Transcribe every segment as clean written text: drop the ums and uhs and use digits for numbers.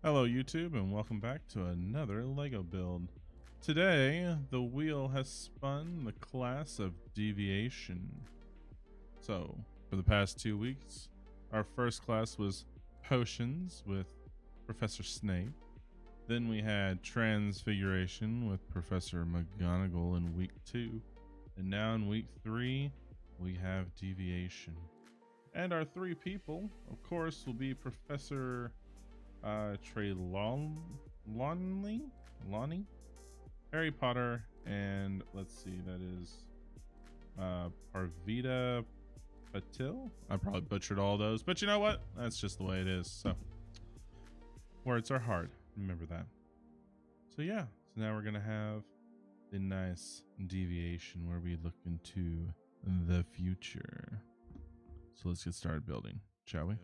Hello YouTube and welcome back to another Lego build. Today the wheel has spun the class of Deviation. So for the past 2 weeks our first class was Potions with Professor Snape. Then we had Transfiguration with Professor McGonagall in week 2. And now in week 3 we have Deviation. And our 3 people of course will be Professor Lonnie, Harry Potter, and let's see, that is Parvita Patil. I probably butchered all those, but you know what? That's just the way it is. So words are hard. Remember that. So yeah, so now we're gonna have the nice deviation where we look into the future. So let's get started building, shall we?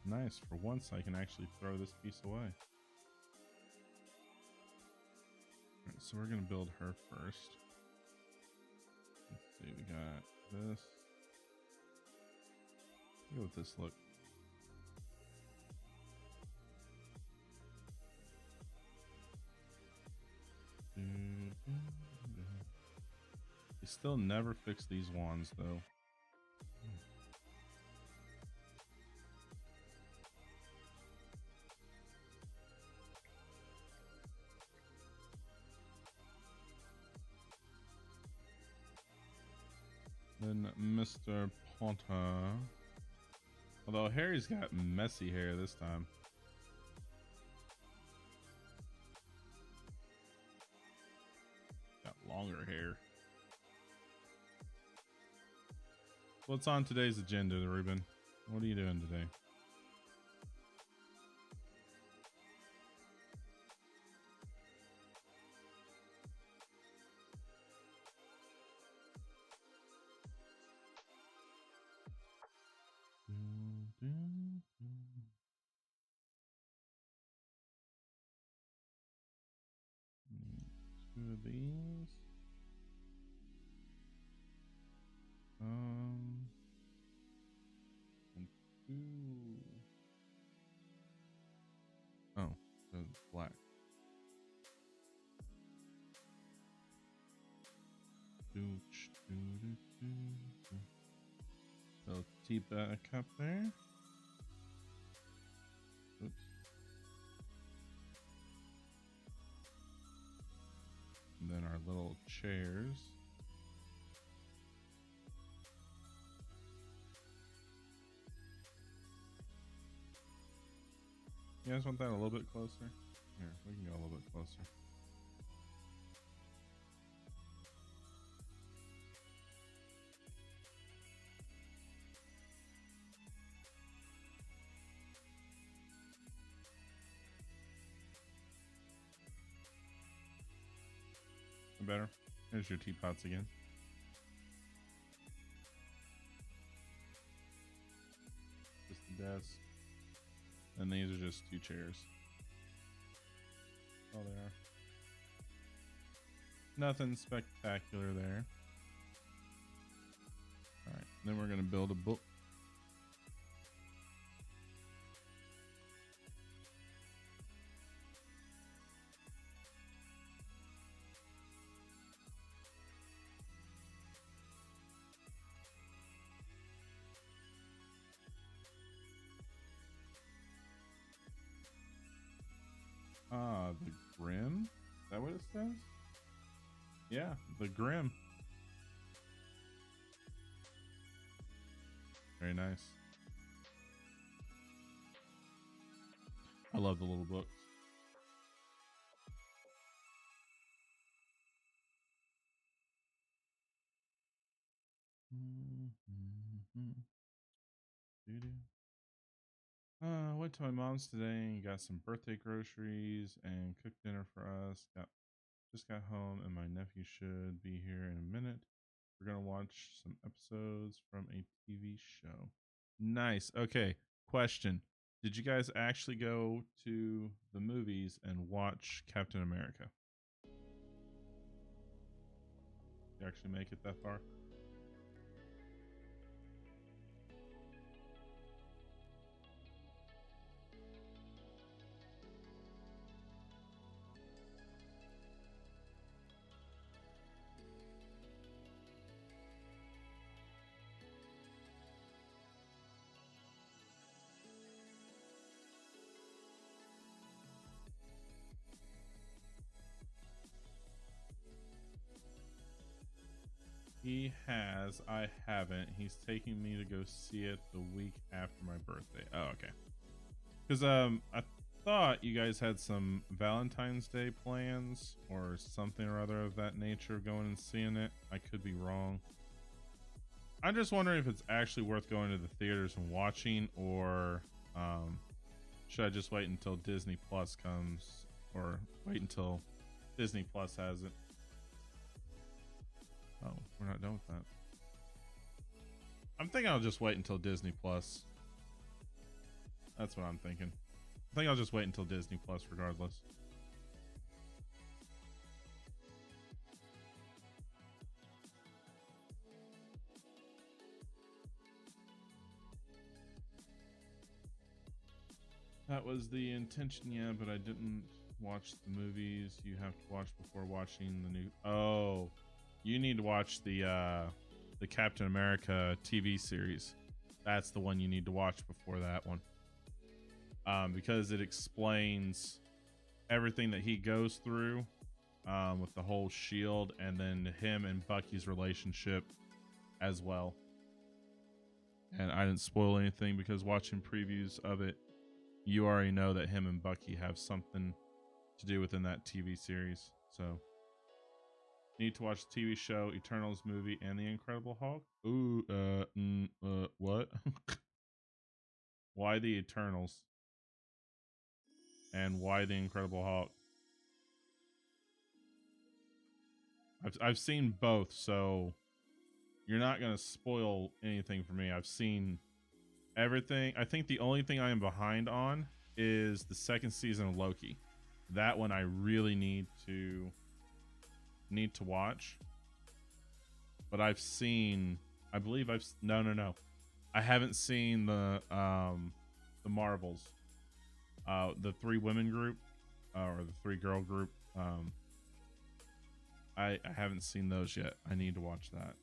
Nice. For once, I can actually throw this piece away. Alright, so we're going to build her first. Let's see, we got this. Go with this look. They still never fix these wands, though. Then Mr. Ponta. Although Harry's got messy hair this time. Got longer hair. What's on today's agenda, Ruben? What are you doing today? Two of these. And two. Oh, so it's black. So keep that up there. Oops. And then our little chairs. You guys want that a little bit closer? Here, we can go a little bit closer. Better. Here's your teapots again. Just the desk. And these are just 2 chairs. Oh, they are. Nothing spectacular there. Alright, then we're going to build a book. Ah, the Grim? Is that what it says? Yeah, the Grim. Very nice. I love the little books. Went to my mom's today and got some birthday groceries and cooked dinner for us. Just got home and my nephew should be here in a minute. We're gonna watch some episodes from a TV show. Nice. Okay. Question. Did you guys actually go to the movies and watch Captain America? You actually make it that far? He has. I haven't. He's taking me to go see it the week after my birthday. Oh, okay. Because I thought you guys had some Valentine's Day plans or something or other of that nature going and seeing it. I could be wrong. I'm just wondering if it's actually worth going to the theaters and watching, or should I just wait until Disney Plus comes, or wait until Disney Plus has it? Oh, we're not done with that. I'm thinking I'll just wait until Disney Plus. That's what I'm thinking. I think I'll just wait until Disney Plus regardless. That was the intention, yeah, but I didn't watch the movies you have to watch before watching the new. Oh, you need to watch the Captain America TV series. That's the one you need to watch before that one, because it explains everything that he goes through with the whole shield, and then him and Bucky's relationship as well. And I didn't spoil anything because watching previews of it, you already know that him and Bucky have something to do within that TV series. So, need to watch the TV show, Eternals movie, and the Incredible Hulk. Ooh, what? Why the Eternals? And why the Incredible Hulk? I've seen both, so you're not gonna spoil anything for me. I've seen everything. I think the only thing I am behind on is the second season of Loki. That one I really need to watch. But I've seen, I believe I've no. I haven't seen the Marvels. The 3 women group or the 3 girl group. I haven't seen those yet. I need to watch that.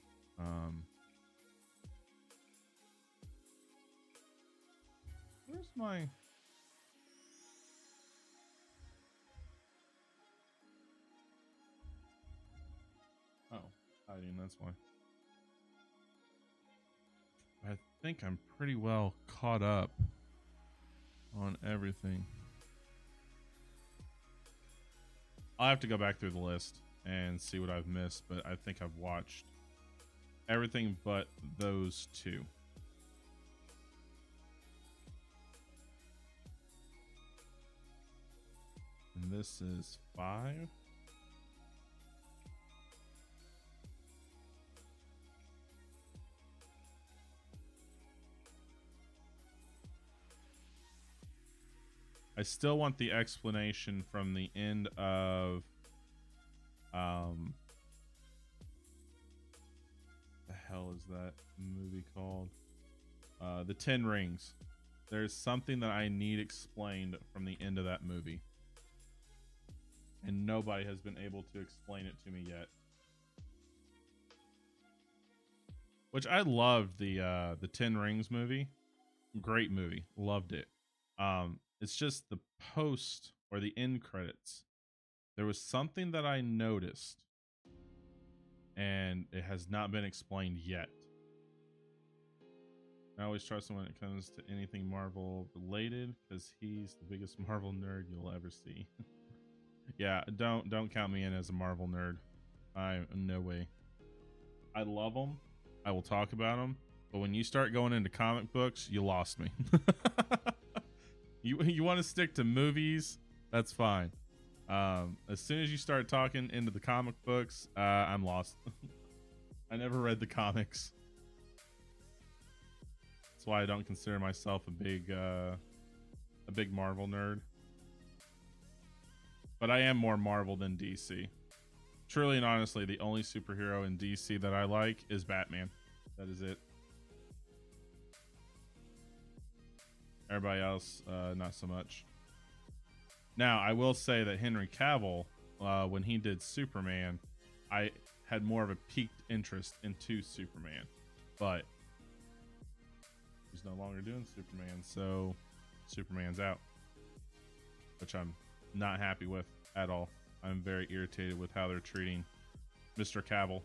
Where's my... Oh, hiding, that's why. I think I'm pretty well caught up on everything. I'll have to go back through the list and see what I've missed, but I think I've watched everything but those 2. And this is 5. I still want the explanation from the end of the hell is that movie called? The 10 Rings. There's something that I need explained from the end of that movie. And nobody has been able to explain it to me yet. Which I loved the 10 Rings movie. Great movie. Loved it. It's just the post or the end credits. There was something that I noticed, and it has not been explained yet. I always trust him when it comes to anything Marvel related because he's the biggest Marvel nerd you'll ever see. Yeah, don't count me in as a Marvel nerd. No way. I love them. I will talk about them. But when you start going into comic books, you lost me. You want to stick to movies? That's fine. As soon as you start talking into the comic books, I'm lost. I never read the comics. That's why I don't consider myself a big a big Marvel nerd. But I am more Marvel than DC. Truly and honestly, the only superhero in DC that I like is Batman. That is it. Everybody else, not so much. Now, I will say that Henry Cavill, when he did Superman, I had more of a piqued interest into Superman. But he's no longer doing Superman, so Superman's out. Which I'm not happy with at all. I'm very irritated with how they're treating Mr. Cavill.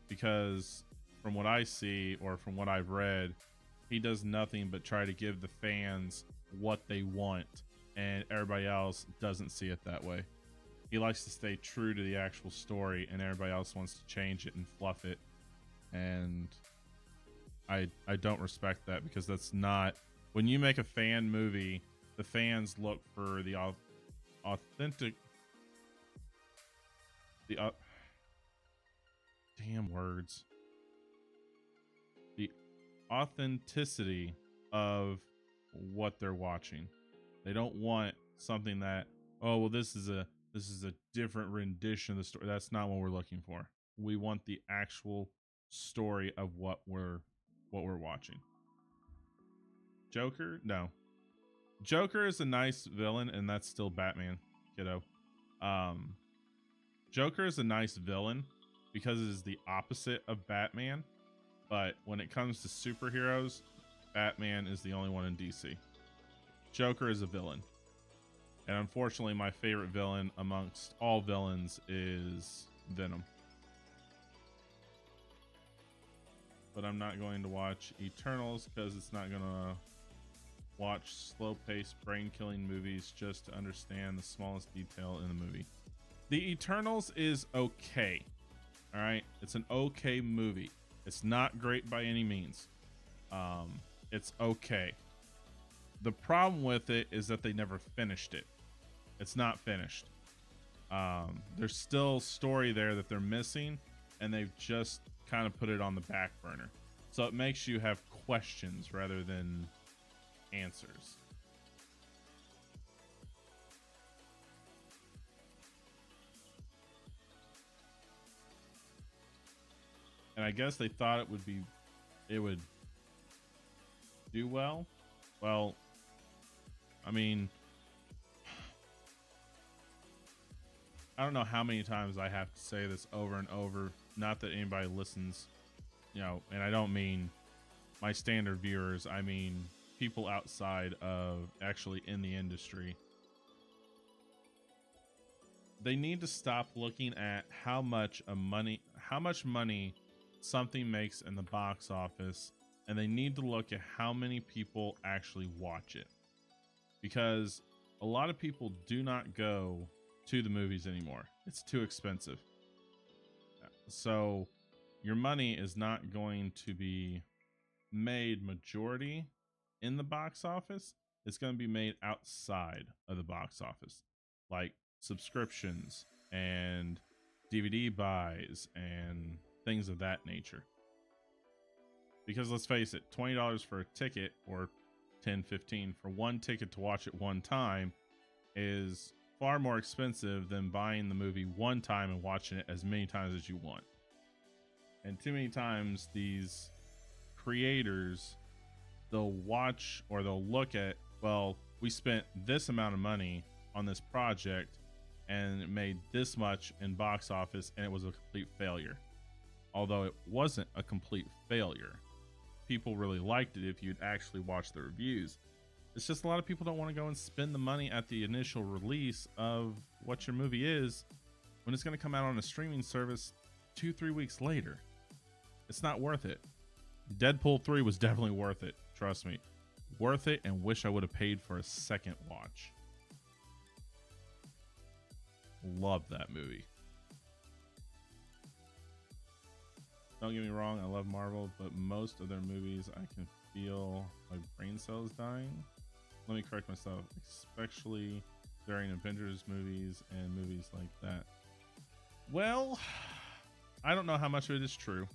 Because from what I see, or from what I've read, he does nothing but try to give the fans what they want, and everybody else doesn't see it that way. He likes to stay true to the actual story, and everybody else wants to change it and fluff it. And I don't respect that, because that's not, when you make a fan movie, the fans look for the authentic, damn words, the authenticity of what they're watching. They don't want something that, oh well, this is a different rendition of the story. That's not what we're looking for. We want the actual story of what we're watching. Joker? No. Joker is a nice villain, and that's still Batman, kiddo. Joker is a nice villain because it is the opposite of Batman. But when it comes to superheroes, Batman is the only one in DC. Joker is a villain. And unfortunately, my favorite villain amongst all villains is Venom. But I'm not going to watch Eternals, because it's not going to watch slow-paced, brain-killing movies just to understand the smallest detail in the movie. The Eternals is okay. All right? It's an okay movie. It's not great by any means. It's okay. The problem with it is that they never finished it. It's not finished. There's still story there that they're missing, and they've just kind of put it on the back burner. So it makes you have questions rather than answers. And I guess they thought it would do well. Well, I mean, I don't know how many times I have to say this over and over. Not that anybody listens, and I don't mean my standard viewers. I mean people outside of actually in the industry. They need to stop looking at how much money something makes in the box office, and they need to look at how many people actually watch it. Because a lot of people do not go to the movies anymore. It's too expensive. So your money is not going to be made majority in the box office. It's going to be made outside of the box office, like subscriptions and DVD buys and things of that nature. Because let's face it, $20 for a ticket, or $10-15 for one ticket to watch it one time, is far more expensive than buying the movie one time and watching it as many times as you want. And too many times these creators, they'll watch or they'll look at, well, we spent this amount of money on this project and it made this much in box office, and it was a complete failure. Although it wasn't a complete failure. People really liked it if you'd actually watched the reviews. It's just a lot of people don't want to go and spend the money at the initial release of what your movie is when it's going to come out on a streaming service 2-3 weeks later. It's not worth it. Deadpool 3 was definitely worth it. Trust me. Worth it, and wish I would have paid for a second watch. Love that movie. Don't get me wrong, I love Marvel, but most of their movies I can feel my brain cells dying. Let me correct myself, especially during Avengers movies and movies like that. Well, I don't know how much of it is true,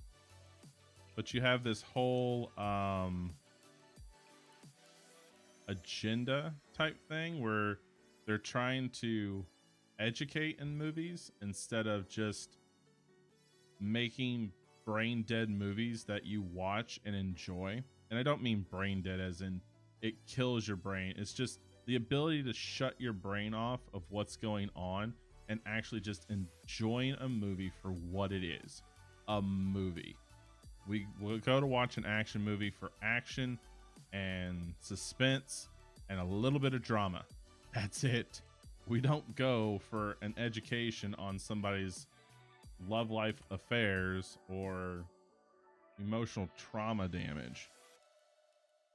but you have this whole agenda type thing where they're trying to educate in movies instead of just making brain dead movies that you watch and enjoy. And I don't mean brain dead as in it kills your brain. It's just the ability to shut your brain off of what's going on and actually just enjoying a movie for what it is, a movie. We will go to watch an action movie for action and suspense and a little bit of drama. That's it. We don't go for an education on somebody's love life affairs or emotional trauma damage.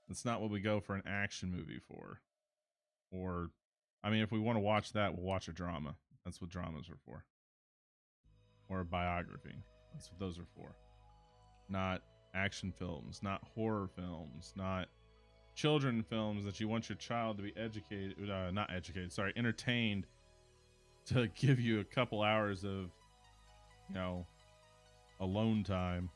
That's not what we go for an action movie for. Or, I mean, if we want to watch that, we'll watch a drama. That's what dramas are for. Or a biography. That's what those are for. Not action films, not horror films, not children films that you want your child to be entertained to give you a couple hours of, alone time.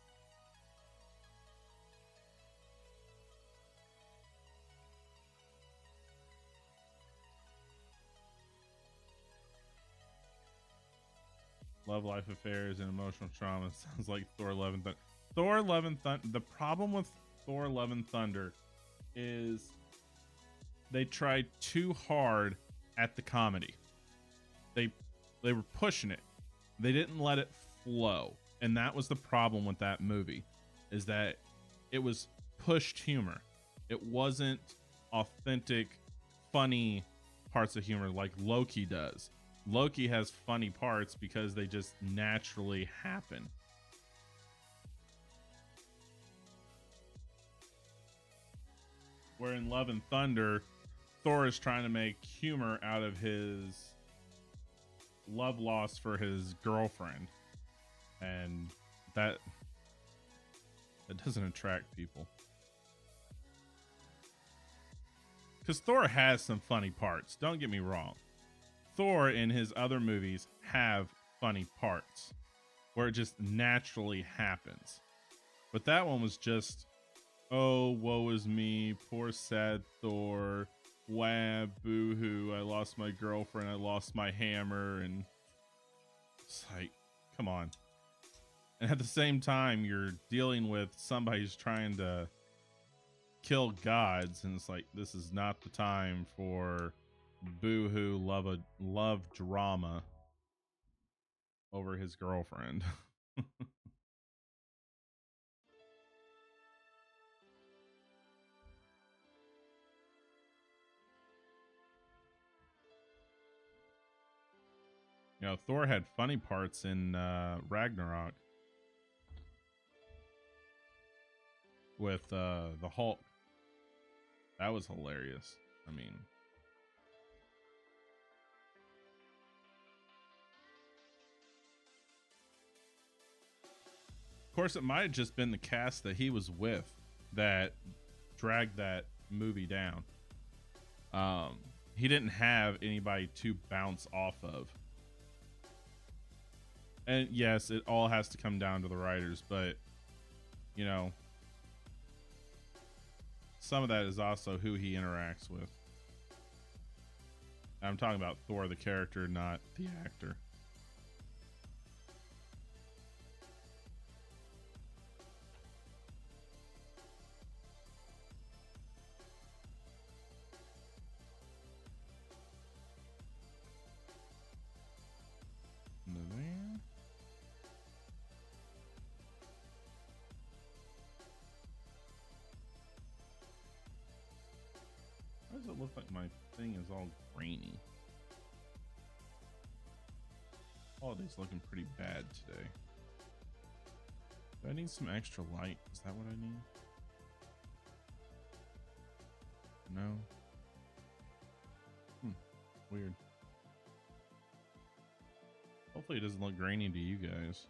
Love life affairs and emotional trauma. Sounds like Thor Love and Thunder. Thor Love and Thunder. The problem with Thor Love and Thunder is they tried too hard at the comedy. They were pushing it. They didn't let it flow. And that was the problem with that movie, is that it was pushed humor. It wasn't authentic, funny parts of humor like Loki does. Loki has funny parts because they just naturally happen. Where in Love and Thunder, Thor is trying to make humor out of his love loss for his girlfriend. And that doesn't attract people. Because Thor has some funny parts. Don't get me wrong. Thor in his other movies have funny parts where it just naturally happens. But that one was just, oh, woe is me, poor sad Thor, wah, boo-hoo, I lost my girlfriend, I lost my hammer, and it's like, come on. And at the same time, you're dealing with somebody who's trying to kill gods, and it's like, this is not the time for boo-hoo love drama over his girlfriend. Thor had funny parts in Ragnarok with the Hulk. That was hilarious. I mean, of course, it might have just been the cast that he was with that dragged that movie down. He didn't have anybody to bounce off of. And yes, it all has to come down to the writers, but some of that is also who he interacts with. I'm talking about Thor, the character, not the actor. Why does it look like my thing is all grainy? Quality's looking pretty bad today. Do I need some extra light? Is that what I need? No. Weird. Hopefully it doesn't look grainy to you guys.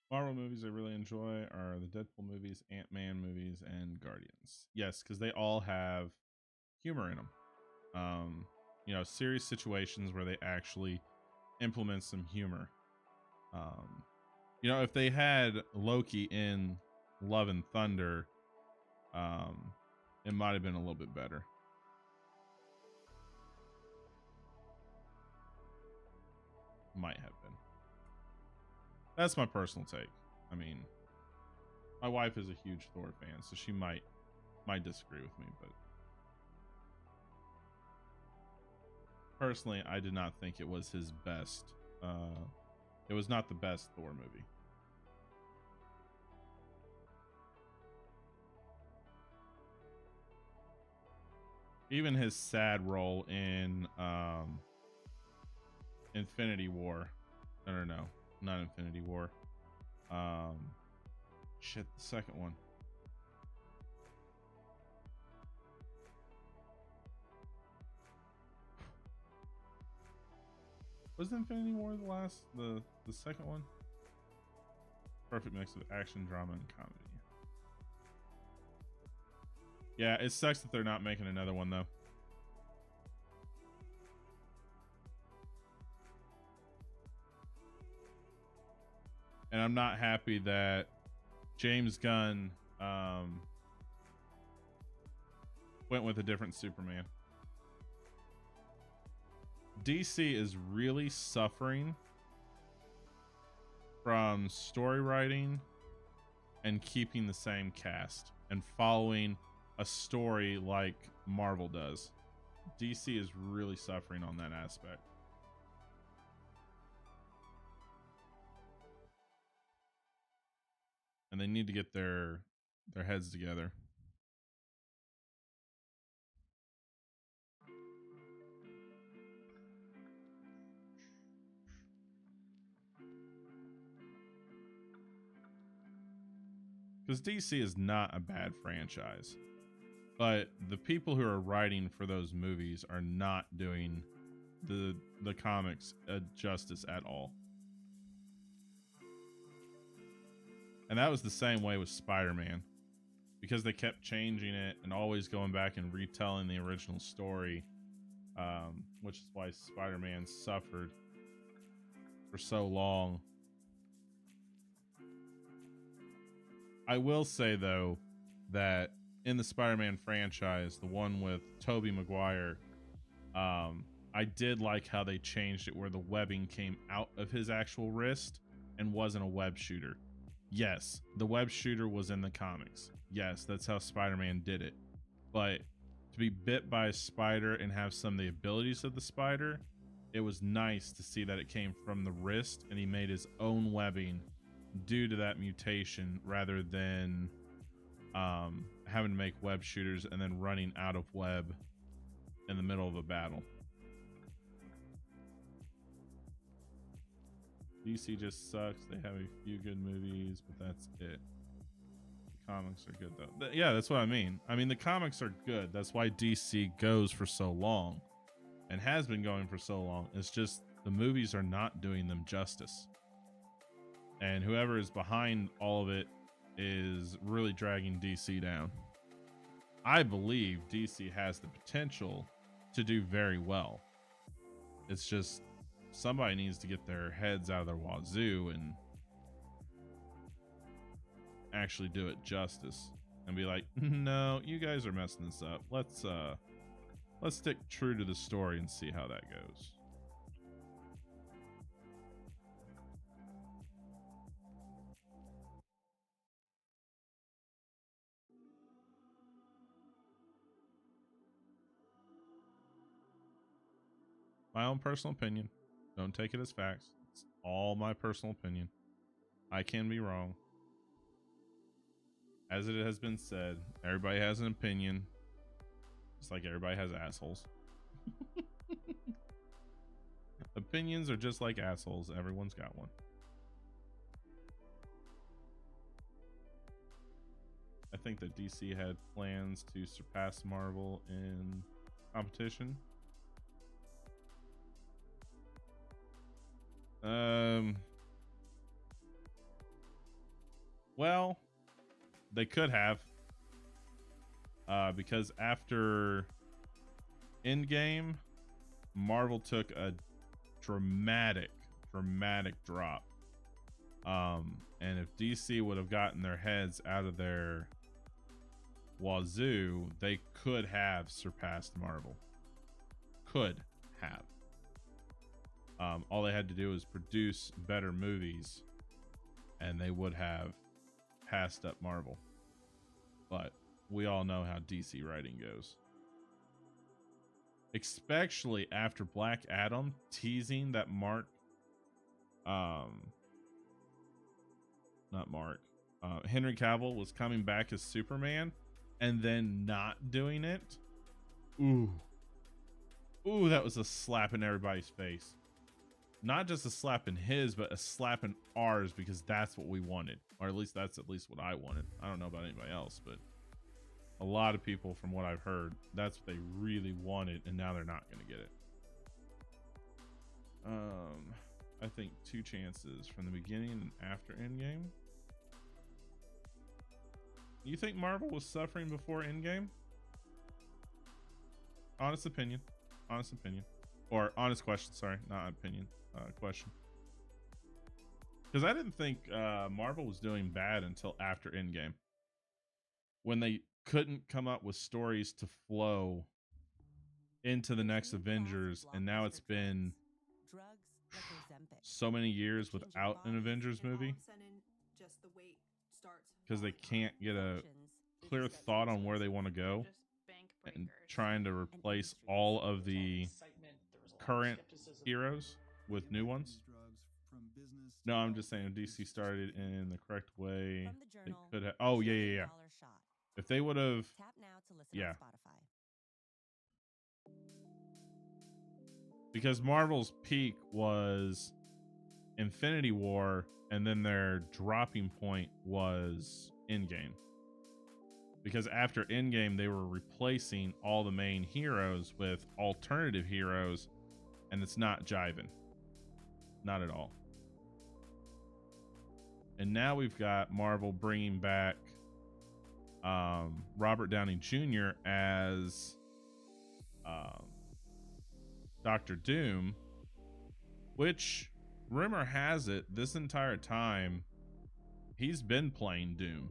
Marvel movies I really enjoy are the Deadpool movies, Ant-Man movies, and Guardians. Yes, because they all have humor in them. serious situations where they actually implement some humor. If they had Loki in Love and Thunder, it might have been a little bit better. Might have been. That's my personal take. I mean, my wife is a huge Thor fan, so she might disagree with me, but personally, I did not think it was his best. It was not the best Thor movie. Even his sad role in Infinity War. No, not Infinity War. The second one. Was Infinity War the second one? Perfect mix of action, drama, and comedy. Yeah, it sucks that they're not making another one though. And I'm not happy that James Gunn went with a different Superman. DC is really suffering from story writing and keeping the same cast and following a story like Marvel does. DC is really suffering on that aspect. And they need to get their heads together. Because DC is not a bad franchise, but the people who are writing for those movies are not doing the comics justice at all. And that was the same way with Spider-Man, because they kept changing it and always going back and retelling the original story, which is why Spider-Man suffered for so long. I will say, though, that in the Spider-Man franchise, the one with Tobey Maguire, I did like how they changed it where the webbing came out of his actual wrist and wasn't a web shooter. Yes, the web shooter was in the comics. Yes, that's how Spider-Man did it. But to be bit by a spider and have some of the abilities of the spider, it was nice to see that it came from the wrist and he made his own webbing due to that mutation rather than having to make web shooters and then running out of web in the middle of a battle. DC just sucks. They have a few good movies, but that's it. The comics are good though. Yeah, that's what I mean. I mean, the comics are good. That's why DC goes for so long and has been going for so long. It's just the movies are not doing them justice. And whoever is behind all of it is really dragging DC down. I believe DC has the potential to do very well. It's just somebody needs to get their heads out of their wazoo and actually do it justice and be like, no, you guys are messing this up. Let's stick true to the story and see how that goes. My own personal opinion. Don't take it as facts. It's all my personal opinion. I can be wrong. As it has been said, everybody has an opinion. Just like everybody has assholes. Opinions are just like assholes. Everyone's got one. I think that DC had plans to surpass Marvel in competition. Well, they could have, because after Endgame, Marvel took a dramatic drop. And if DC would have gotten their heads out of their wazoo, they could have surpassed Marvel. Could have. All they had to do was produce better movies, and they would have passed up Marvel. But we all know how DC writing goes. Especially after Black Adam teasing that Henry Cavill was coming back as Superman and then not doing it. Ooh, that was a slap in everybody's face. Not just a slap in his, but a slap in ours, because that's what we wanted. Or at least that's what I wanted. I don't know about anybody else, but a lot of people, from what I've heard, that's what they really wanted, and now they're not going to get it. I think 2 chances from the beginning and after Endgame. You think Marvel was suffering before Endgame? Honest opinion. Or honest question, sorry, not opinion. Question. Because I didn't think Marvel was doing bad until after Endgame, when they couldn't come up with stories to flow into the next Avengers, and now it's been so many years without an Avengers movie because they can't get a clear thought on where they want to go, and trying to replace all of the current heroes with new ones. No, I'm just saying, if DC started in the correct way, they could have. Oh, yeah. If they would have, yeah. Because Marvel's peak was Infinity War, and then their dropping point was Endgame. Because after Endgame, they were replacing all the main heroes with alternative heroes, and it's not jiving. Not at all. And now we've got Marvel bringing back Robert Downey Jr. as Dr. Doom, which, rumor has it, this entire time he's been playing Doom.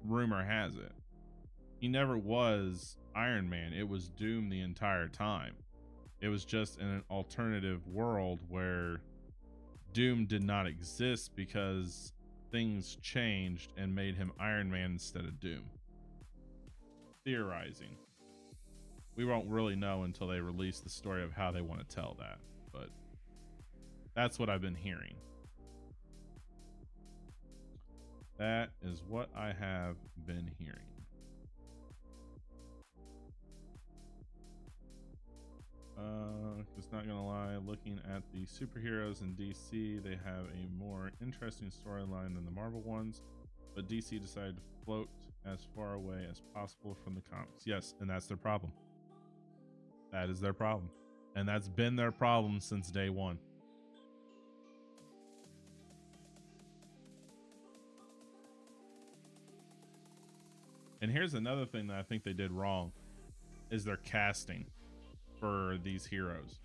Rumor has it. He never was Iron Man. It was Doom the entire time. It was just in an alternative world where Doom did not exist because things changed and made him Iron Man instead of Doom. Theorizing. We won't really know until they release the story of how they want to tell that, but that's what I've been hearing. That is what I have been hearing. It's not gonna lie, looking at the superheroes in DC, they have a more interesting storyline than the Marvel ones, but DC decided to float as far away as possible from the comics. Yes, and that's their problem. That is their problem. And that's been their problem since day one. And here's another thing that I think they did wrong, is their casting for these heroes.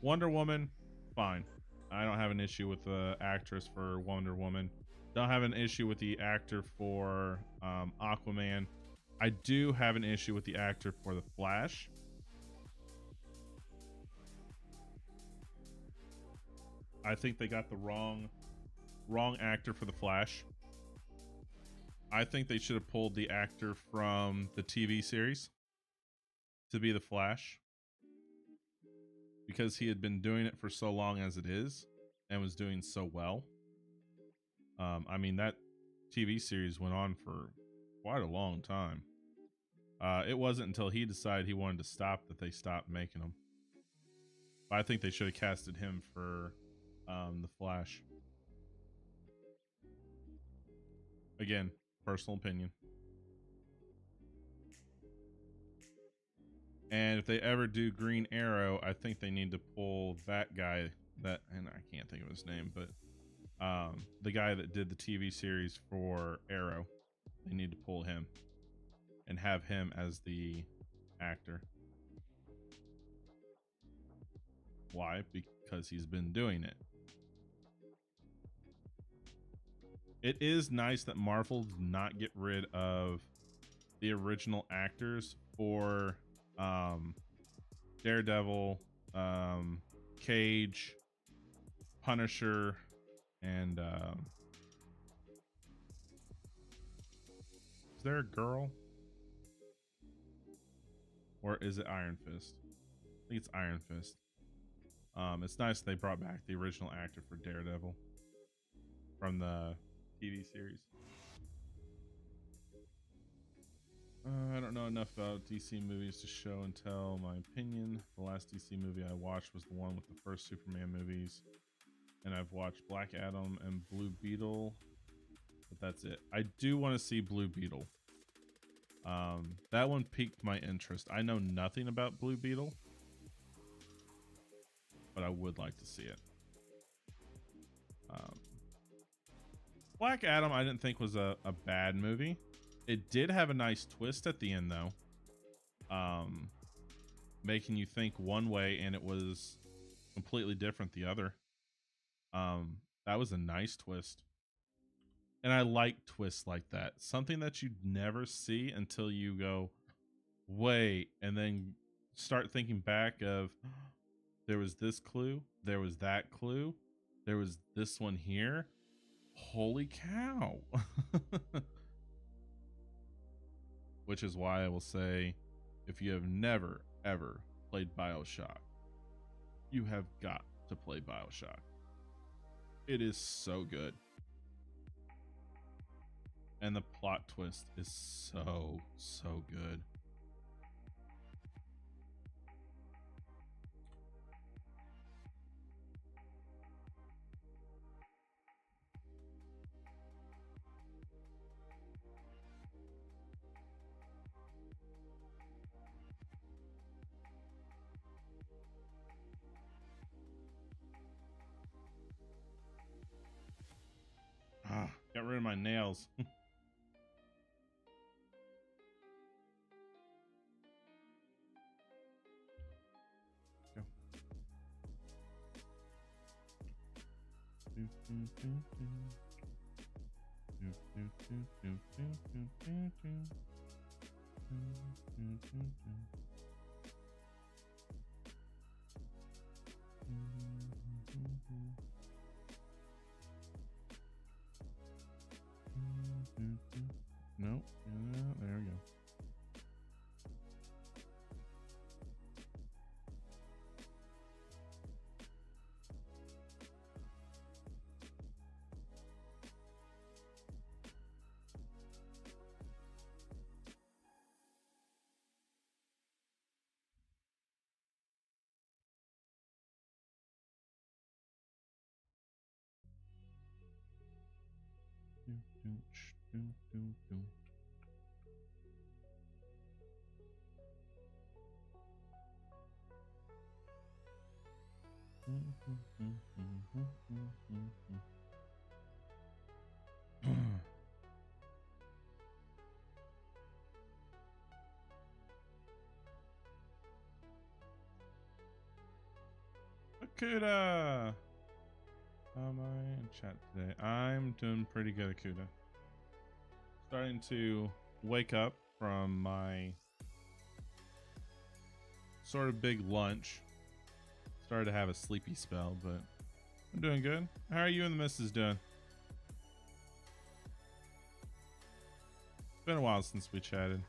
Wonder Woman, fine. I don't have an issue with the actress for Wonder Woman. Don't have an issue with the actor for Aquaman. I do have an issue with the actor for the Flash. I think they got the wrong actor for the Flash. I think they should have pulled the actor from the TV series to be the Flash, because he had been doing it for so long as it is and was doing so well. I mean, that TV series went on for quite a long time. It wasn't until he decided he wanted to stop that they stopped making them. But I think they should have casted him for the Flash. Again, personal opinion. And if they ever do Green Arrow, I think they need to pull that guy and I can't think of his name, but the guy that did the TV series for Arrow. They need to pull him and have him as the actor. Why? Because he's been doing it. It is nice that Marvel did not get rid of the original actors for Daredevil, Cage, Punisher, and is there a girl? Or is it Iron Fist? I think it's Iron Fist. It's nice they brought back the original actor for Daredevil from the TV series. I don't know enough about DC movies to show and tell my opinion. The last DC movie I watched was the one with the first Superman movies, and I've watched Black Adam and Blue Beetle, but that's it. I do want to see Blue Beetle. That one piqued my interest. I know nothing about Blue Beetle, but I would like to see it. Black Adam I didn't think was a bad movie. It did have a nice twist at the end though, making you think one way and it was completely different the other. That was a nice twist, and I like twists like that. Something that you never see until you go, wait, and then start thinking back of, there was this clue, there was that clue, there was this one here. Holy cow. Which is why I will say, if you have never ever played BioShock, you have got to play BioShock. It is so good. And the plot twist is so good. Got rid of my nails. No, there we go. Akuda! How am I in chat today? I'm doing pretty good, Akuda. Starting to wake up from my sort of big lunch. Started to have a sleepy spell, but I'm doing good. How are you and the missus doing? It's been a while since we chatted.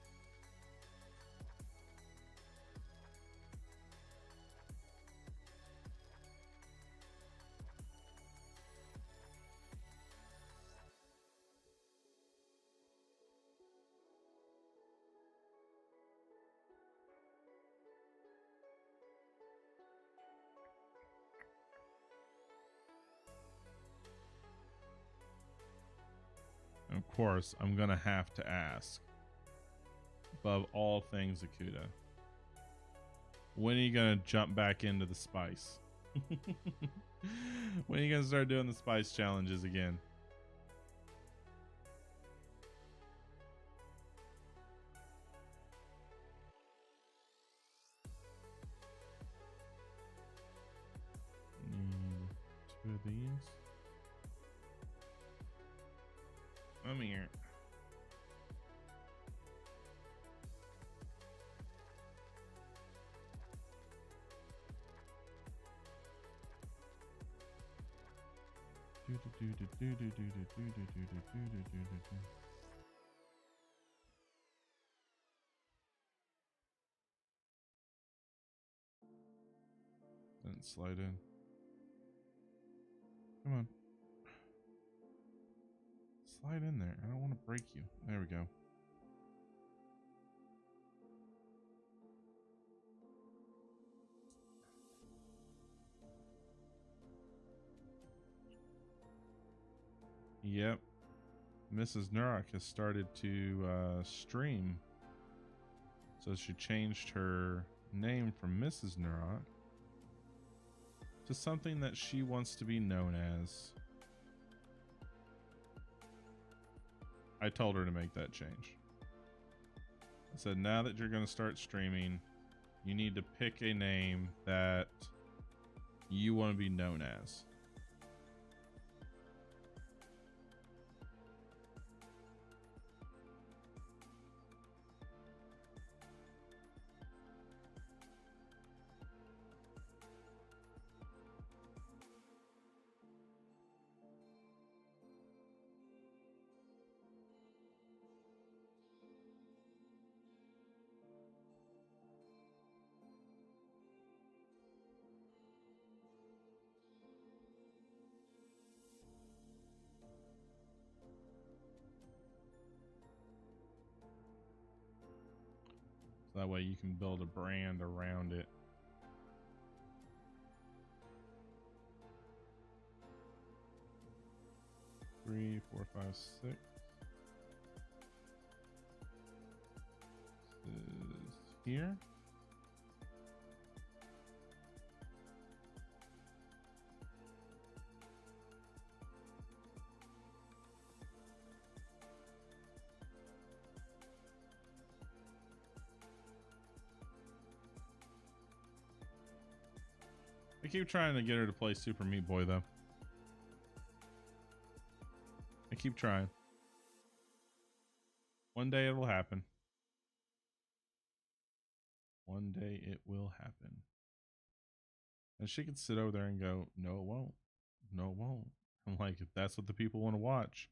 Of course, I'm gonna have to ask, above all things, Akuda, when are you gonna jump back into the spice? When are you gonna start doing the spice challenges again? Come here. Then slide in. Come on. Slide in there. I don't want to break you. There we go. Yep. Mrs. Nerok has started to stream. So she changed her name from Mrs. Nerok to something that she wants to be known as. I told her to make that change. I said, now that you're going to start streaming, you need to pick a name that you want to be known as. That way you can build a brand around it. Three, four, five, six. This is here. I keep trying to get her to play Super Meat Boy, though. I keep trying. One day it will happen. One day it will happen. And she can sit over there and go, no, it won't. No, it won't. I'm like, if that's what the people want to watch,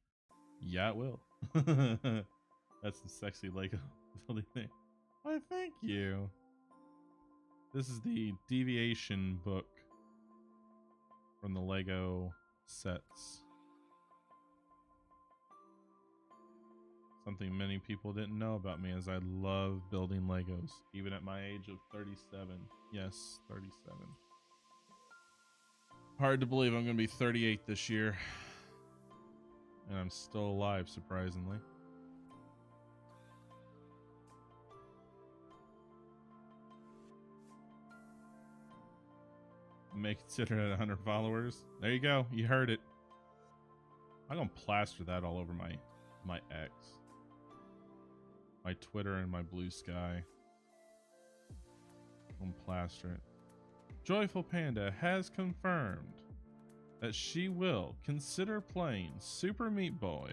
yeah, it will. That's the sexy Lego building thing. Why, thank you. This is the Deviation book from the Lego sets. Something many people didn't know about me is I love building Legos, even at my age of 37. Yes, 37. Hard to believe I'm going to be 38 this year. And I'm still alive, surprisingly. May consider it 100 followers. There you go. You heard it. I'm going to plaster that all over my X. My Twitter and my Blue Sky. I'm going to plaster it. Joyful Panda has confirmed that she will consider playing Super Meat Boy,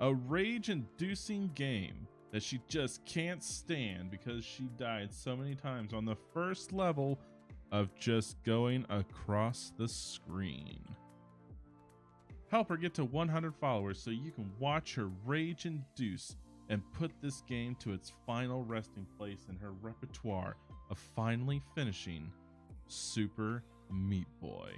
a rage-inducing game that she just can't stand because she died so many times on the first level of just going across the screen. Help her get to 100 followers so you can watch her rage induce and put this game to its final resting place in her repertoire of finally finishing Super Meat Boy.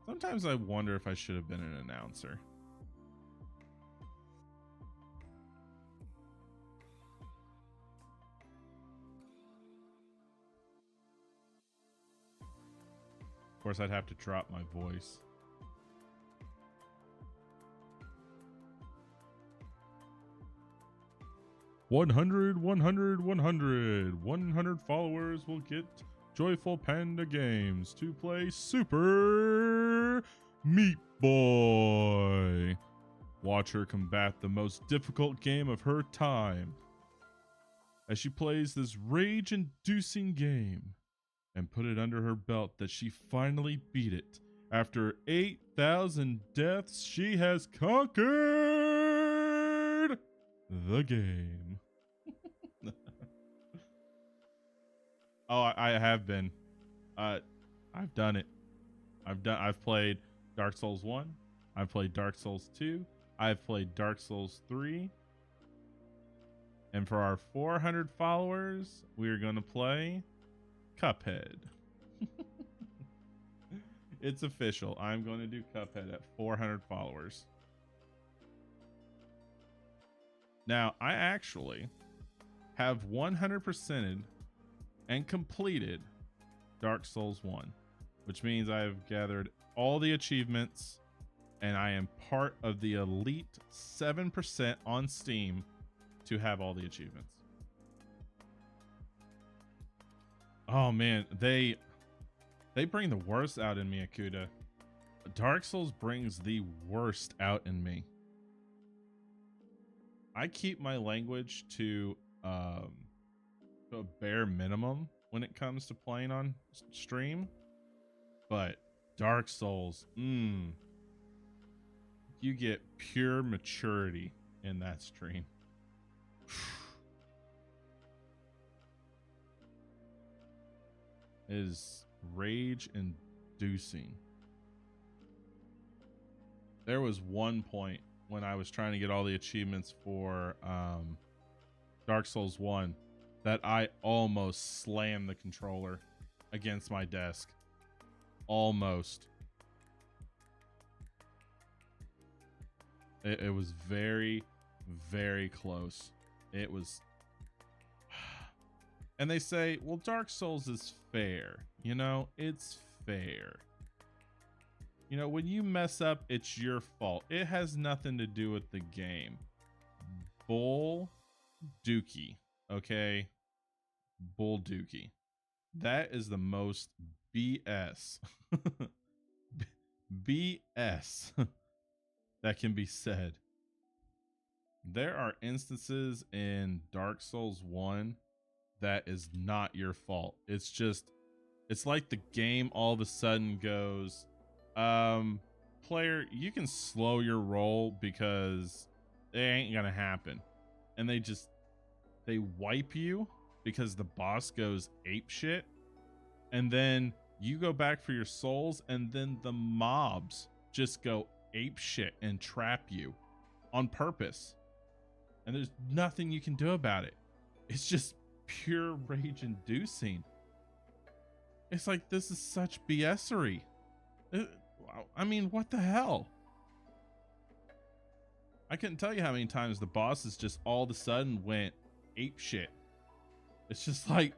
Sometimes I wonder if I should have been an announcer. Of course, I'd have to drop my voice. $100, $100, $100. 100 followers will get Joyful Panda Games to play Super Meat Boy. Watch her combat the most difficult game of her time as she plays this rage-inducing game and put it under her belt that she finally beat it After 8,000 deaths, she has conquered the game. Oh, I have been. I've done it. I've played Dark Souls 1. I've played Dark Souls 2. I've played Dark Souls 3. And for our 400 followers, we're going to play Cuphead. It's official. I'm going to do Cuphead at 400 followers. Now, I actually have 100%ed and completed Dark Souls 1, which means I've gathered all the achievements and I am part of the elite 7% on Steam to have all the achievements. Oh man, they bring the worst out in me, Akuda. Dark Souls brings the worst out in me. I keep my language to a bare minimum when it comes to playing on stream, but Dark Souls, you get pure maturity in that stream. It is rage inducing. There was one point when I was trying to get all the achievements for Dark Souls 1 that I almost slammed the controller against my desk. Almost. It was very, very close. It was. And they say, well, Dark Souls is fair. You know, it's fair. You know, when you mess up, it's your fault. It has nothing to do with the game. Bull dookie. Okay? Bull dookie. That is the most BS. BS that can be said. There are instances in Dark Souls 1 that is not your fault. It's just, it's like the game all of a sudden goes, player, you can slow your roll because it ain't gonna happen. And they wipe you because the boss goes ape shit. And then you go back for your souls, and then the mobs just go ape shit and trap you on purpose. And there's nothing you can do about it. It's just pure rage inducing. It's like, this is such BS-ery. I mean, what the hell? I couldn't tell you how many times the bosses just all of a sudden went ape shit. It's just like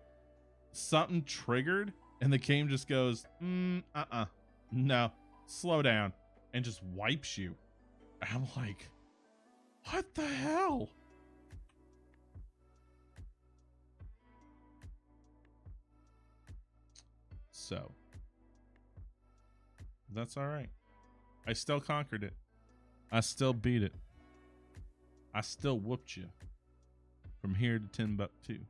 something triggered and the game just goes, no, slow down, and just wipes you. I'm like, what the hell? So, that's all right. I still conquered it. I still beat it. I still whooped you from here to Timbuktu.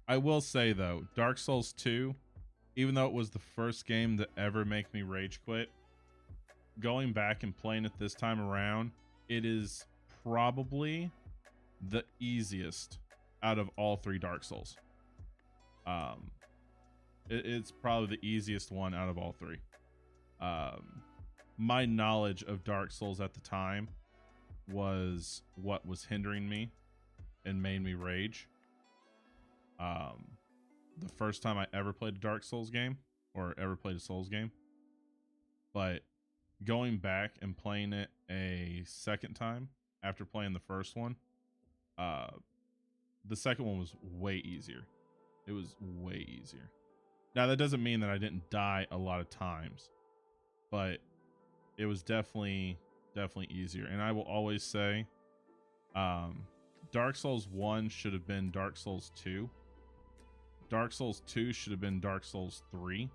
I will say though, Dark Souls 2, even though it was the first game to ever make me rage quit, going back and playing it this time around, it is probably the easiest out of all three Dark Souls. It's probably the easiest one out of all three. My knowledge of Dark Souls at the time was what was hindering me and made me rage. The first time I ever played a Dark Souls game, or ever played a Souls game, but going back and playing it a second time after playing the first one, the second one was way easier. It was way easier. Now that doesn't mean that I didn't die a lot of times, but it was definitely easier. And I will always say, Dark Souls 1 should have been Dark Souls 2. Dark Souls 2 should have been Dark Souls 3,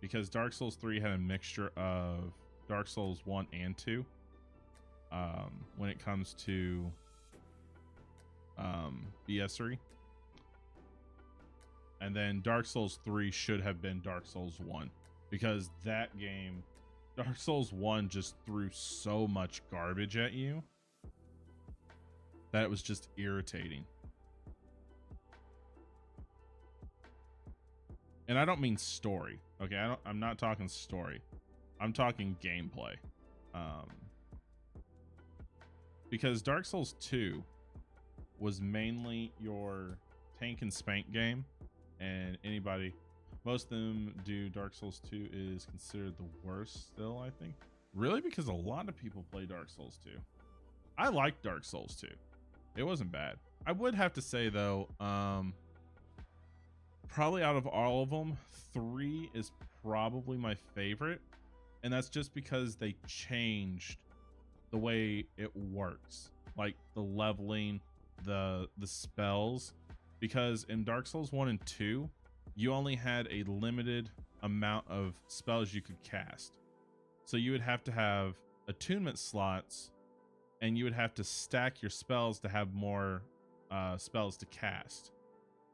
because Dark Souls 3 had a mixture of Dark Souls 1 and 2 when it comes to BS3. And then Dark Souls 3 should have been Dark Souls 1, because that game, Dark Souls 1, just threw so much garbage at you that it was just irritating. And I don't mean story. Okay, I'm not talking story. I'm talking gameplay. Because Dark Souls 2 was mainly your tank and spank game, and most of them do Dark Souls 2 is considered the worst still, I think. Really, because a lot of people play Dark Souls 2. I like Dark Souls 2. It wasn't bad. I would have to say though, probably out of all of them, 3 is probably my favorite, and that's just because they changed the way it works, like the leveling, the spells. Because in Dark Souls 1 and 2, you only had a limited amount of spells you could cast, so you would have to have attunement slots, and you would have to stack your spells to have more spells to cast.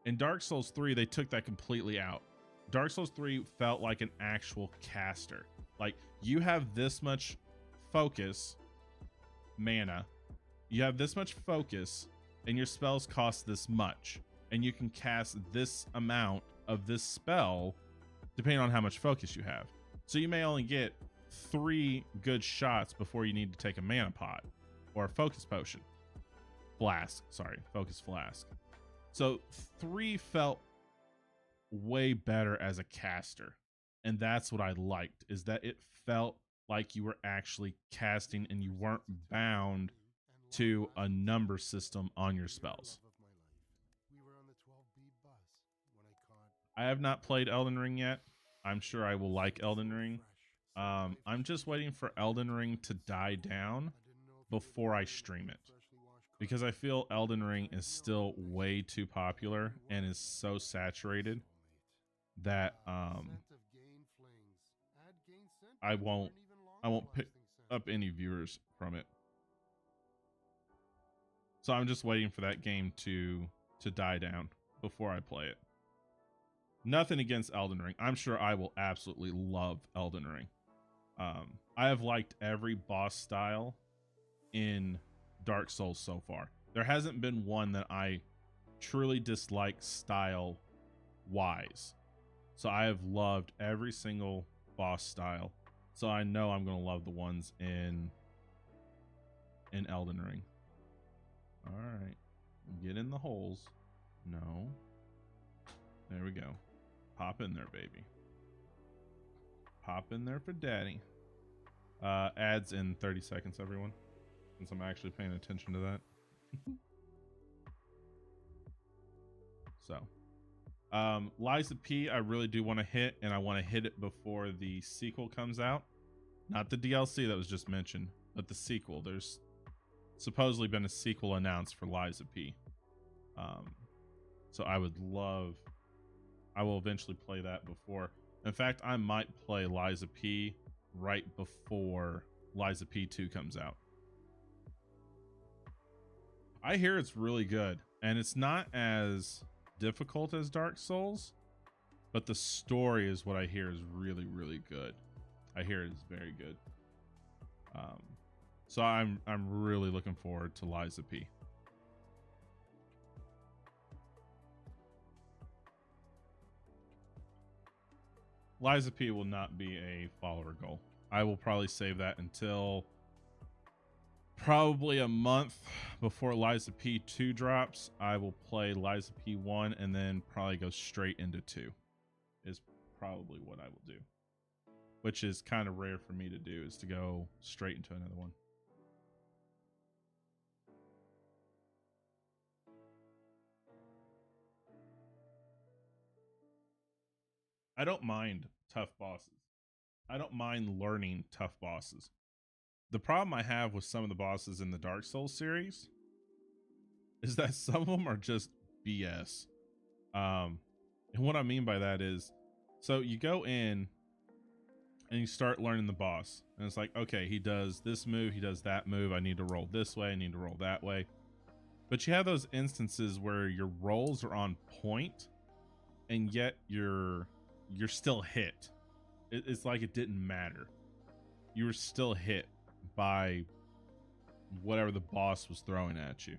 In Dark Souls 3, they took that completely out. Dark Souls 3 felt like an actual caster. Like, you have this much focus mana, you have this much focus, and your spells cost this much, and you can cast this amount of this spell depending on how much focus you have. So you may only get 3 good shots before you need to take a mana pot or a focus potion. Focus flask. So 3 felt way better as a caster, and that's what I liked, is that it felt like you were actually casting and you weren't bound to a number system on your spells. I have not played Elden Ring yet. I'm sure I will like Elden Ring. I'm just waiting for Elden Ring to die down before I stream it, because I feel Elden Ring is still way too popular and is so saturated that I won't pick up any viewers from it. So I'm just waiting for that game to die down before I play it. Nothing against Elden Ring. I'm sure I will absolutely love Elden Ring. I have liked every boss style in Dark Souls so far. There hasn't been one that I truly dislike style wise. So I have loved every single boss style. So I know I'm going to love the ones in Elden Ring. All right. Get in the holes. No. There we go. Pop in there, baby. Pop in there for daddy. Ads in 30 seconds, everyone, since I'm actually paying attention to that. So, Lies of P, I really do want to hit, and I want to hit it before the sequel comes out. Not the DLC that was just mentioned, but the sequel. There's supposedly been a sequel announced for Lies of P. So I will eventually play that before. In fact, I might play Lies of P right before Lies of P 2 comes out. I hear it's really good, and it's not as difficult as Dark Souls, but the story is what I hear is really, really good. I hear it is very good. So I'm really looking forward to Lies of P. Lies of P will not be a follower goal. I will probably save that until probably a month before Lies of P 2 drops. I will play Lies of P 1 and then probably go straight into 2 is probably what I will do, which is kind of rare for me to do, is to go straight into another one. I don't mind tough bosses. I don't mind learning tough bosses. The problem I have with some of the bosses in the Dark Souls series is that some of them are just BS. And what I mean by that is, so you go in and you start learning the boss, and it's like, okay, he does this move, he does that move, I need to roll this way, I need to roll that way. But you have those instances where your rolls are on point, and yet you're still hit. It's like it didn't matter. You were still hit by whatever the boss was throwing at you.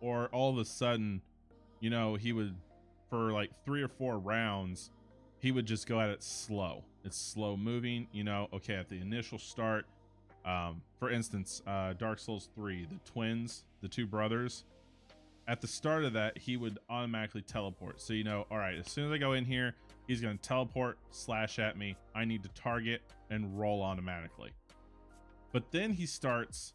Or all of a sudden, you know, he would, for like 3 or 4 rounds, he would just go at it slow. It's slow moving, you know. Okay, at the initial start, for instance, Dark Souls 3, the twins, the 2 brothers, at the start of that, he would automatically teleport. So, you know, all right, as soon as I go in here, he's going to teleport, slash at me. I need to target and roll automatically. But then he starts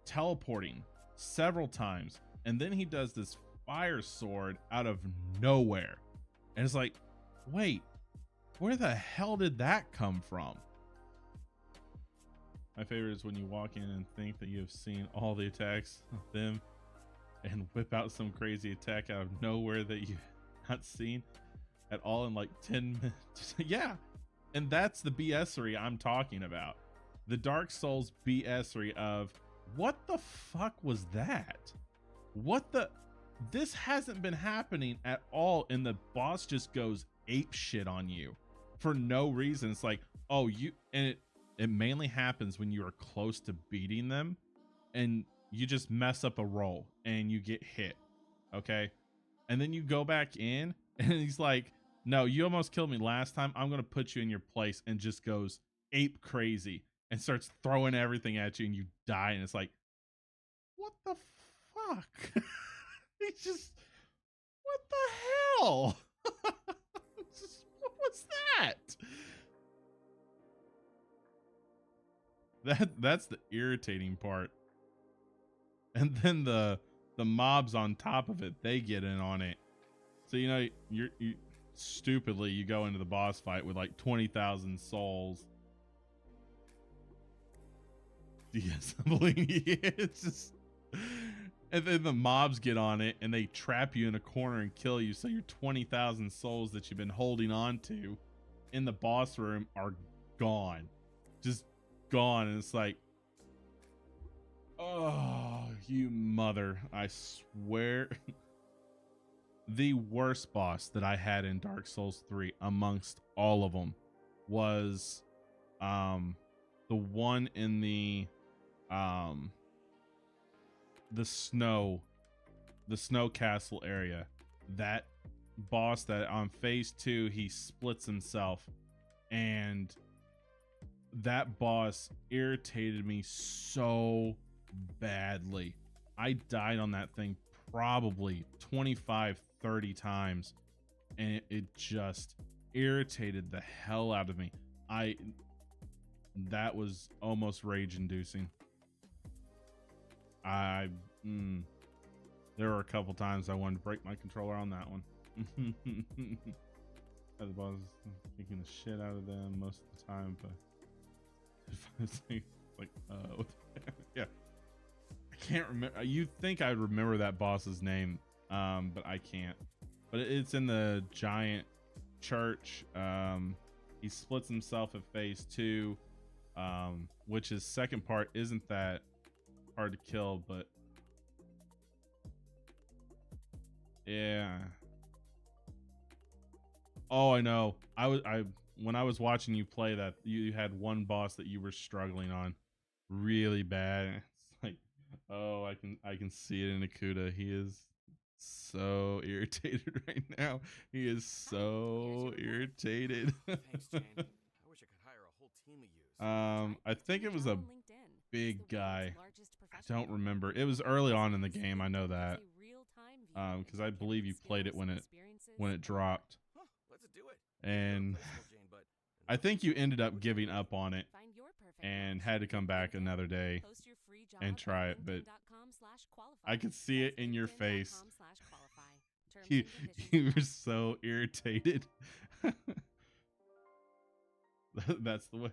teleporting several times, and then he does this fire sword out of nowhere. And it's like, wait, where the hell did that come from? My favorite is when you walk in and think that you have seen all the attacks of them and whip out some crazy attack out of nowhere that you've not seen at all in like 10 minutes. Yeah, and that's the BS-ery I'm talking about. The Dark Souls BS-ery of, what the fuck was that? What the? This hasn't been happening at all, and the boss just goes ape shit on you for no reason. It's like, oh, and it mainly happens when you are close to beating them and you just mess up a roll and you get hit. Okay. And then you go back in and he's like, no, you almost killed me last time. I'm going to put you in your place, and just goes ape crazy and starts throwing everything at you, and you die. And it's like, what the fuck? He's just, what the hell? What's that? That's the irritating part. And then the mobs on top of it, they get in on it. So, you know, you stupidly, you go into the boss fight with like 20,000 souls. Yes, it's just, and then the mobs get on it and they trap you in a corner and kill you. So your 20,000 souls that you've been holding on to in the boss room are gone, just gone. And it's like, oh, you mother, I swear. The worst boss that I had in Dark Souls 3 amongst all of them was the one in the snow castle area. That boss that on phase 2, he splits himself, and that boss irritated me so badly. I died on that thing probably 25-30 times, and it just irritated the hell out of me. That was almost rage inducing. There were a couple times I wanted to break my controller on that one. The boss kicking the shit out of them most of the time, but it's like, yeah. I can't remember. You'd think I'd remember that boss's name, but I can't. But it's in the giant church. He splits himself at phase 2, which his second part isn't that hard to kill, but yeah. Oh, I know. When I was watching you play that, you had one boss that you were struggling on really bad. It's like, oh, I can see it in Akuda. He is so irritated right now. He is so irritated. Thanks, Jane. I wish I could hire a whole team of yous. I think it was a big guy. I don't remember. It was early on in the game. I know that. Because I believe you played it when it dropped. Huh, let's do it. And I think you ended up giving up on it and had to come back another day and try it, but I could see it in your face. You were so irritated. That's the way.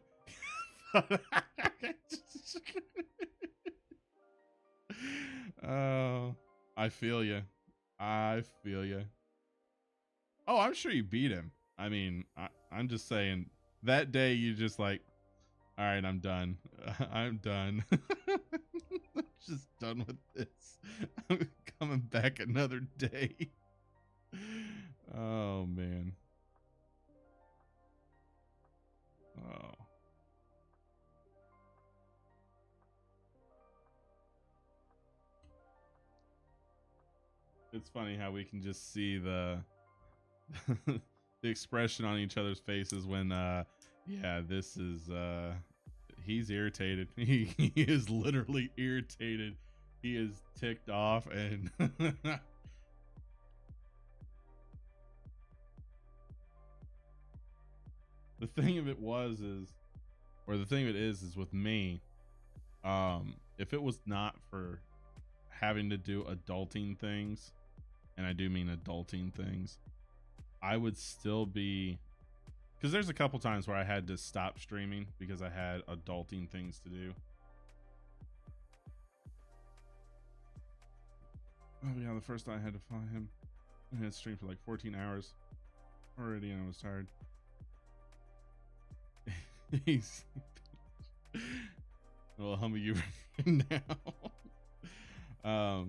Oh, I feel you. I feel you. Oh, I'm sure you beat him. I mean, I'm just saying that day you just like, all right, I'm done. I'm done. I'm just done with this. I'm coming back another day. it's funny how we can just see the the expression on each other's faces when yeah, this is he's irritated. He is literally irritated. He is ticked off and the thing of it the thing of it is with me, if it was not for having to do adulting things, and I do mean adulting things, I would still be, because there's a couple times where I had to stop streaming because I had adulting things to do. Oh yeah, the first time I had to find him, I had to stream for like 14 hours already, and I was tired. He's well, humble you right now.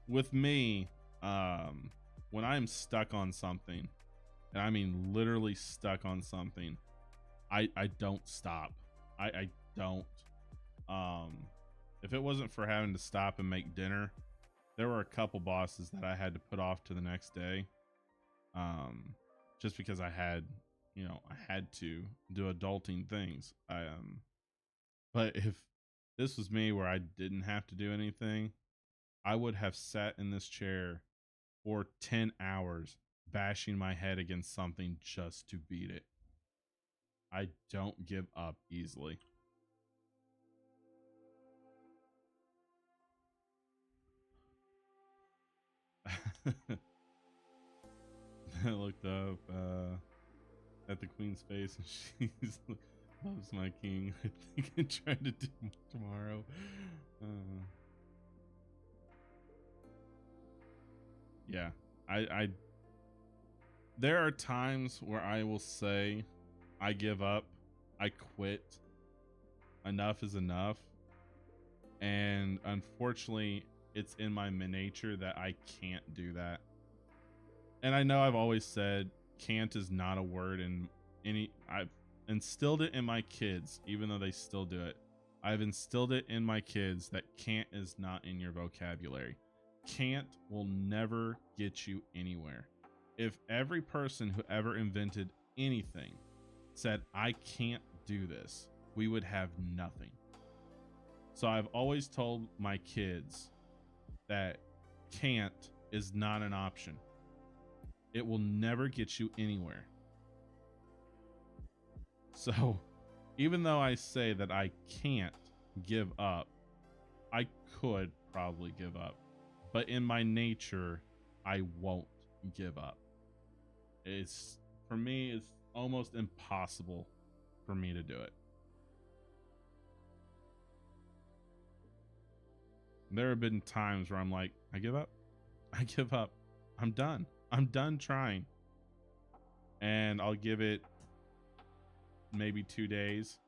With me, when I'm stuck on something, and I mean literally stuck on something, I don't stop. I don't. If it wasn't for having to stop and make dinner, there were a couple bosses that I had to put off to the next day. Just because I had to do adulting things. But if this was me where I didn't have to do anything, I would have sat in this chair for 10 hours bashing my head against something just to beat it. I don't give up easily. I looked up at the queen's face and she's loves my king. I think I tried to do tomorrow. Yeah, I there are times where I will say I give up, I quit, enough is enough, and unfortunately it's in my nature that I can't do that. And I know I've always said can't is not a word in any, I've instilled it in my kids, even though they still do it. I've instilled it in my kids that can't is not in your vocabulary. Can't will never get you anywhere. If every person who ever invented anything said, I can't do this, we would have nothing. So I've always told my kids that can't is not an option. It will never get you anywhere. So even though I say that I can't give up, I could probably give up. But in my nature, I won't give up. It's, for me, it's almost impossible for me to do it. There have been times where I'm like, I give up. I give up. I'm done. I'm done trying. And I'll give it maybe 2 days,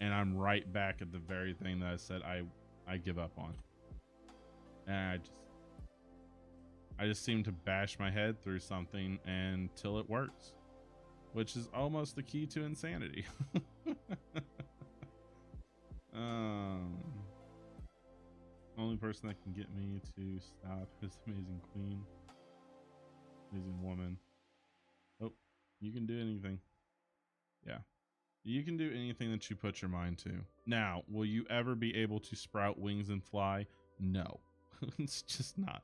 and I'm right back at the very thing that I said I give up on. And I just seem to bash my head through something until it works, which is almost the key to insanity. Only person that can get me to stop is Amazing Queen. Amazing Woman. Oh, you can do anything. Yeah. You can do anything that you put your mind to. Now, will you ever be able to sprout wings and fly? No. It's just not.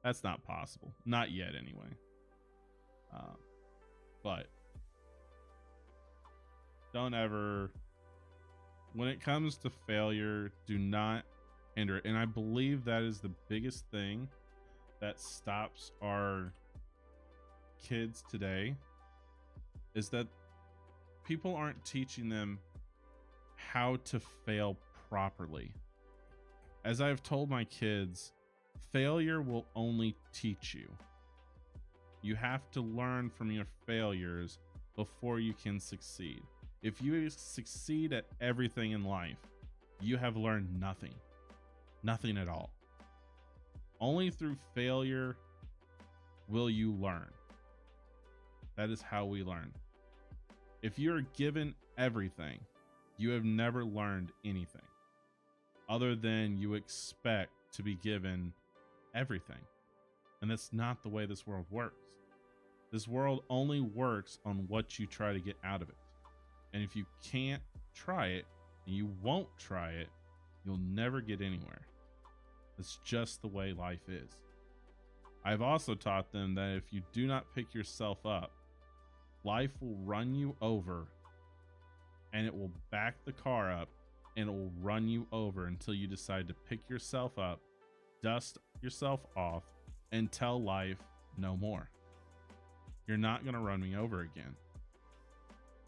That's not possible. Not yet, anyway. But don't ever, when it comes to failure, do not hinder it. And I believe that is the biggest thing that stops our kids today, is that people aren't teaching them how to fail properly. As I've told my kids, failure will only teach you. You have to learn from your failures before you can succeed. If you succeed at everything in life, you have learned nothing. Nothing at all. Only through failure will you learn. That is how we learn. If you're given everything, you have never learned anything other than you expect to be given everything. And that's not the way this world works. This world only works on what you try to get out of it. And if you can't try it, and you won't try it, you'll never get anywhere. It's just the way life is. I've also taught them that if you do not pick yourself up, life will run you over, and it will back the car up, and it will run you over until you decide to pick yourself up, dust yourself off, and tell life no more. You're not going to run me over again.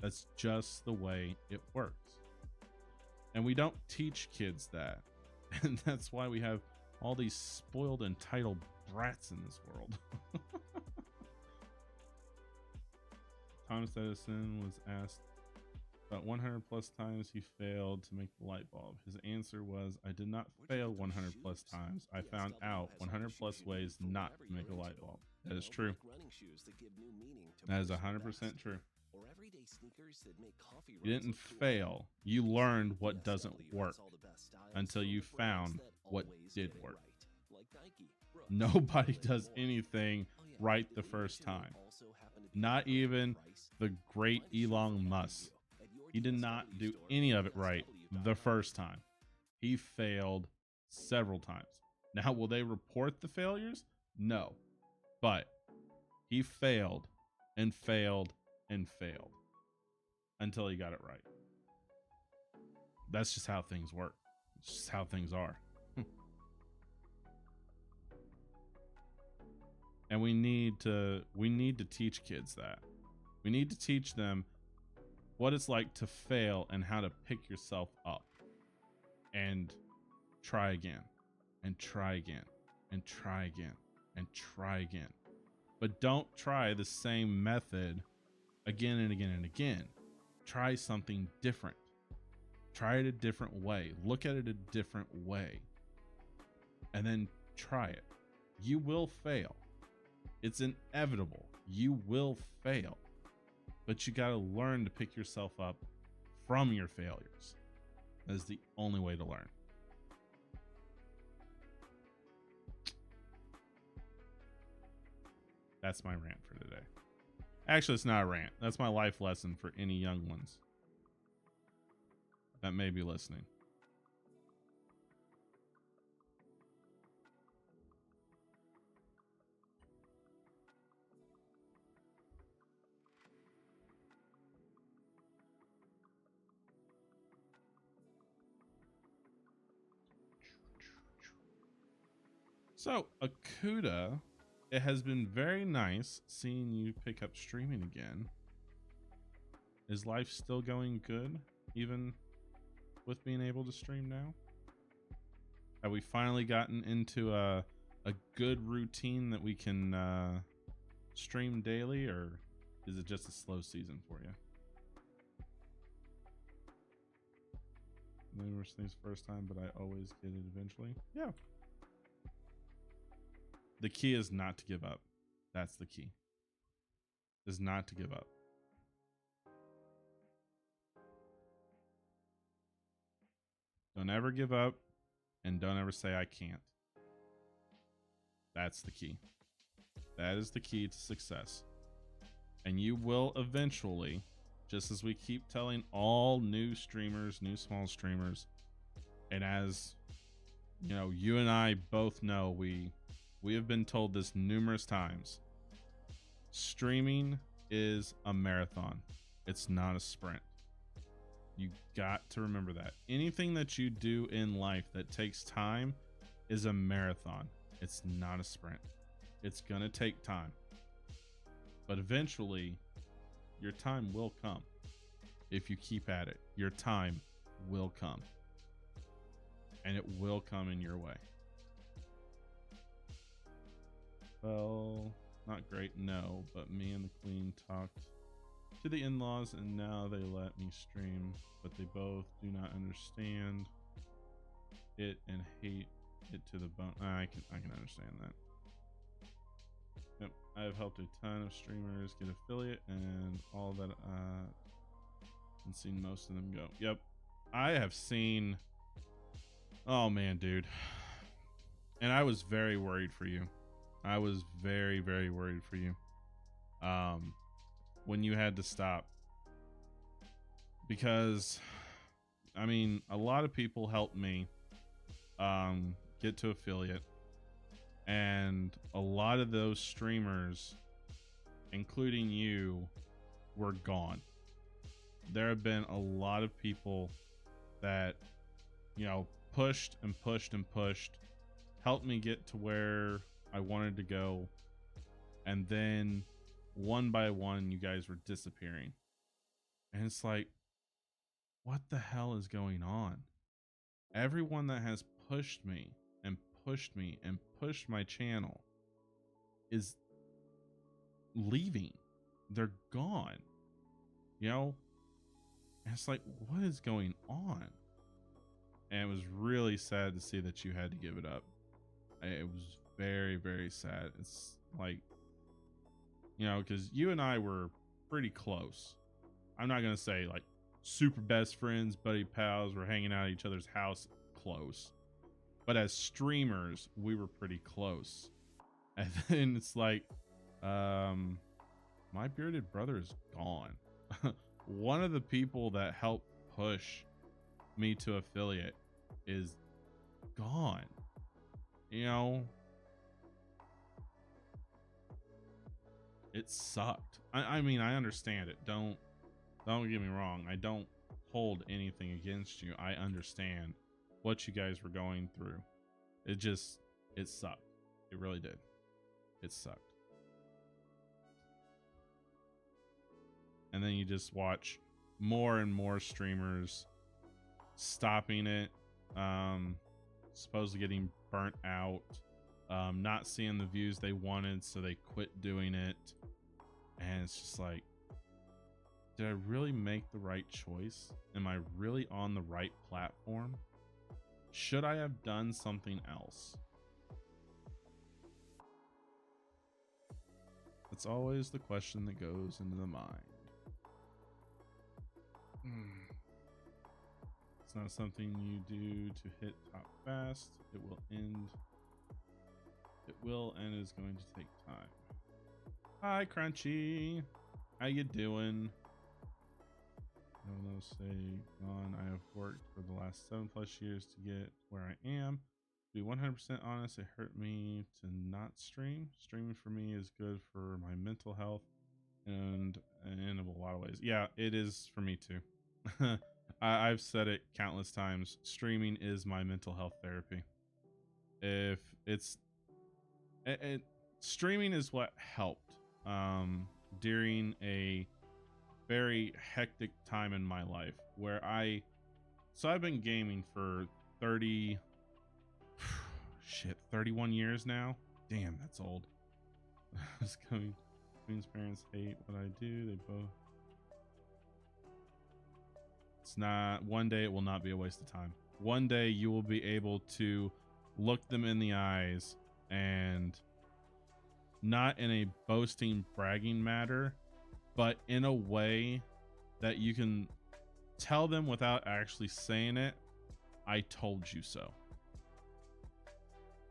That's just the way it works. And we don't teach kids that. And that's why we have all these spoiled, entitled brats in this world. Thomas Edison was asked about 100 plus times he failed to make the light bulb. His answer was, I did not fail 100 plus times. I found out 100 plus ways not to make a light bulb. That is true. That is 100% true. You didn't fail. You learned what doesn't work until you found what did work. Nobody does anything right the first time. Not even the great Elon Musk. He did not do any of it right the first time. He failed several times. Now, will they report the failures? No. But he failed and failed and failed until he got it right. That's just how things work. It's just how things are. And we need to teach kids that. We need to teach them what it's like to fail and how to pick yourself up and try again and try again and try again and try again. But don't try the same method again and again and again. Try something different. Try it a different way. Look at it a different way. And then try it. You will fail. It's inevitable. You will fail. But you got to learn to pick yourself up from your failures. That is the only way to learn. That's my rant for today. Actually, it's not a rant. That's my life lesson for any young ones that may be listening. So, Akuda, it has been very nice seeing you pick up streaming again. Is life still going good, even with being able to stream now? Have we finally gotten into a good routine that we can stream daily, or is it just a slow season for you? Numerous things first time, but I always get it eventually. Yeah. The key is not to give up. That's the key. Is not to give up. Don't ever give up, and don't ever say I can't. That's the key. That is the key to success. And you will eventually, just as we keep telling all new streamers, new small streamers, and as you know, you and I both know, we have been told this numerous times. Streaming is a marathon. It's not a sprint. You got to remember that. Anything that you do in life that takes time is a marathon. It's not a sprint. It's going to take time. But eventually, your time will come. If you keep at it, your time will come. And it will come in your way. Well, not great, no, but me and the queen talked to the in-laws and now they let me stream, but they both do not understand it and hate it to the bone. I can understand that. Yep, I have helped a ton of streamers get affiliate and all that, and seen most of them go. Yep, I have seen. Oh man, dude. And I was very worried for you. I was very, very worried for you. When you had to stop. Because, I mean, a lot of people helped me get to affiliate. And a lot of those streamers, including you, were gone. There have been a lot of people that, you know, pushed and pushed and pushed, helped me get to where I wanted to go. And then one by one, you guys were disappearing. And it's like, what the hell is going on? Everyone that has pushed me and pushed me and pushed my channel is leaving. They're gone. You know? And it's like, what is going on? And it was really sad to see that you had to give it up. It was very, very sad. It's like, you know, because you and I were pretty close. I'm not going to say like super best friends, buddy pals, we're hanging out at each other's house close. But as streamers, we were pretty close. And then it's like, my bearded brother is gone. One of the people that helped push me to affiliate is gone. You know, it sucked. I mean, I understand it. Don't get me wrong. I don't hold anything against you. I understand what you guys were going through. It sucked. It really did. It sucked. And then you just watch more and more streamers stopping it, supposedly getting burnt out, not seeing the views they wanted, so they quit doing it. And it's just like, did I really make the right choice? Am I really on the right platform? Should I have done something else? It's always the question that goes into the mind. It's not something you do to hit top fast. It will end. It will and is going to take time. Hi, Crunchy. How you doing? No, say gone. I have worked for the last 7+ years to get where I am. To be 100% honest, it hurt me to not stream. Streaming for me is good for my mental health and in a lot of ways. Yeah, it is for me too. I've said it countless times. Streaming is my mental health therapy. If it's streaming is what helped during a very hectic time in my life where I've been gaming for 31 years now. Damn, that's old. It's coming. Queen's parents hate what I do. They both. It's not. One day it will not be a waste of time. One day you will be able to look them in the eyes and not in a boasting, bragging matter, but in a way that you can tell them without actually saying it, I told you so.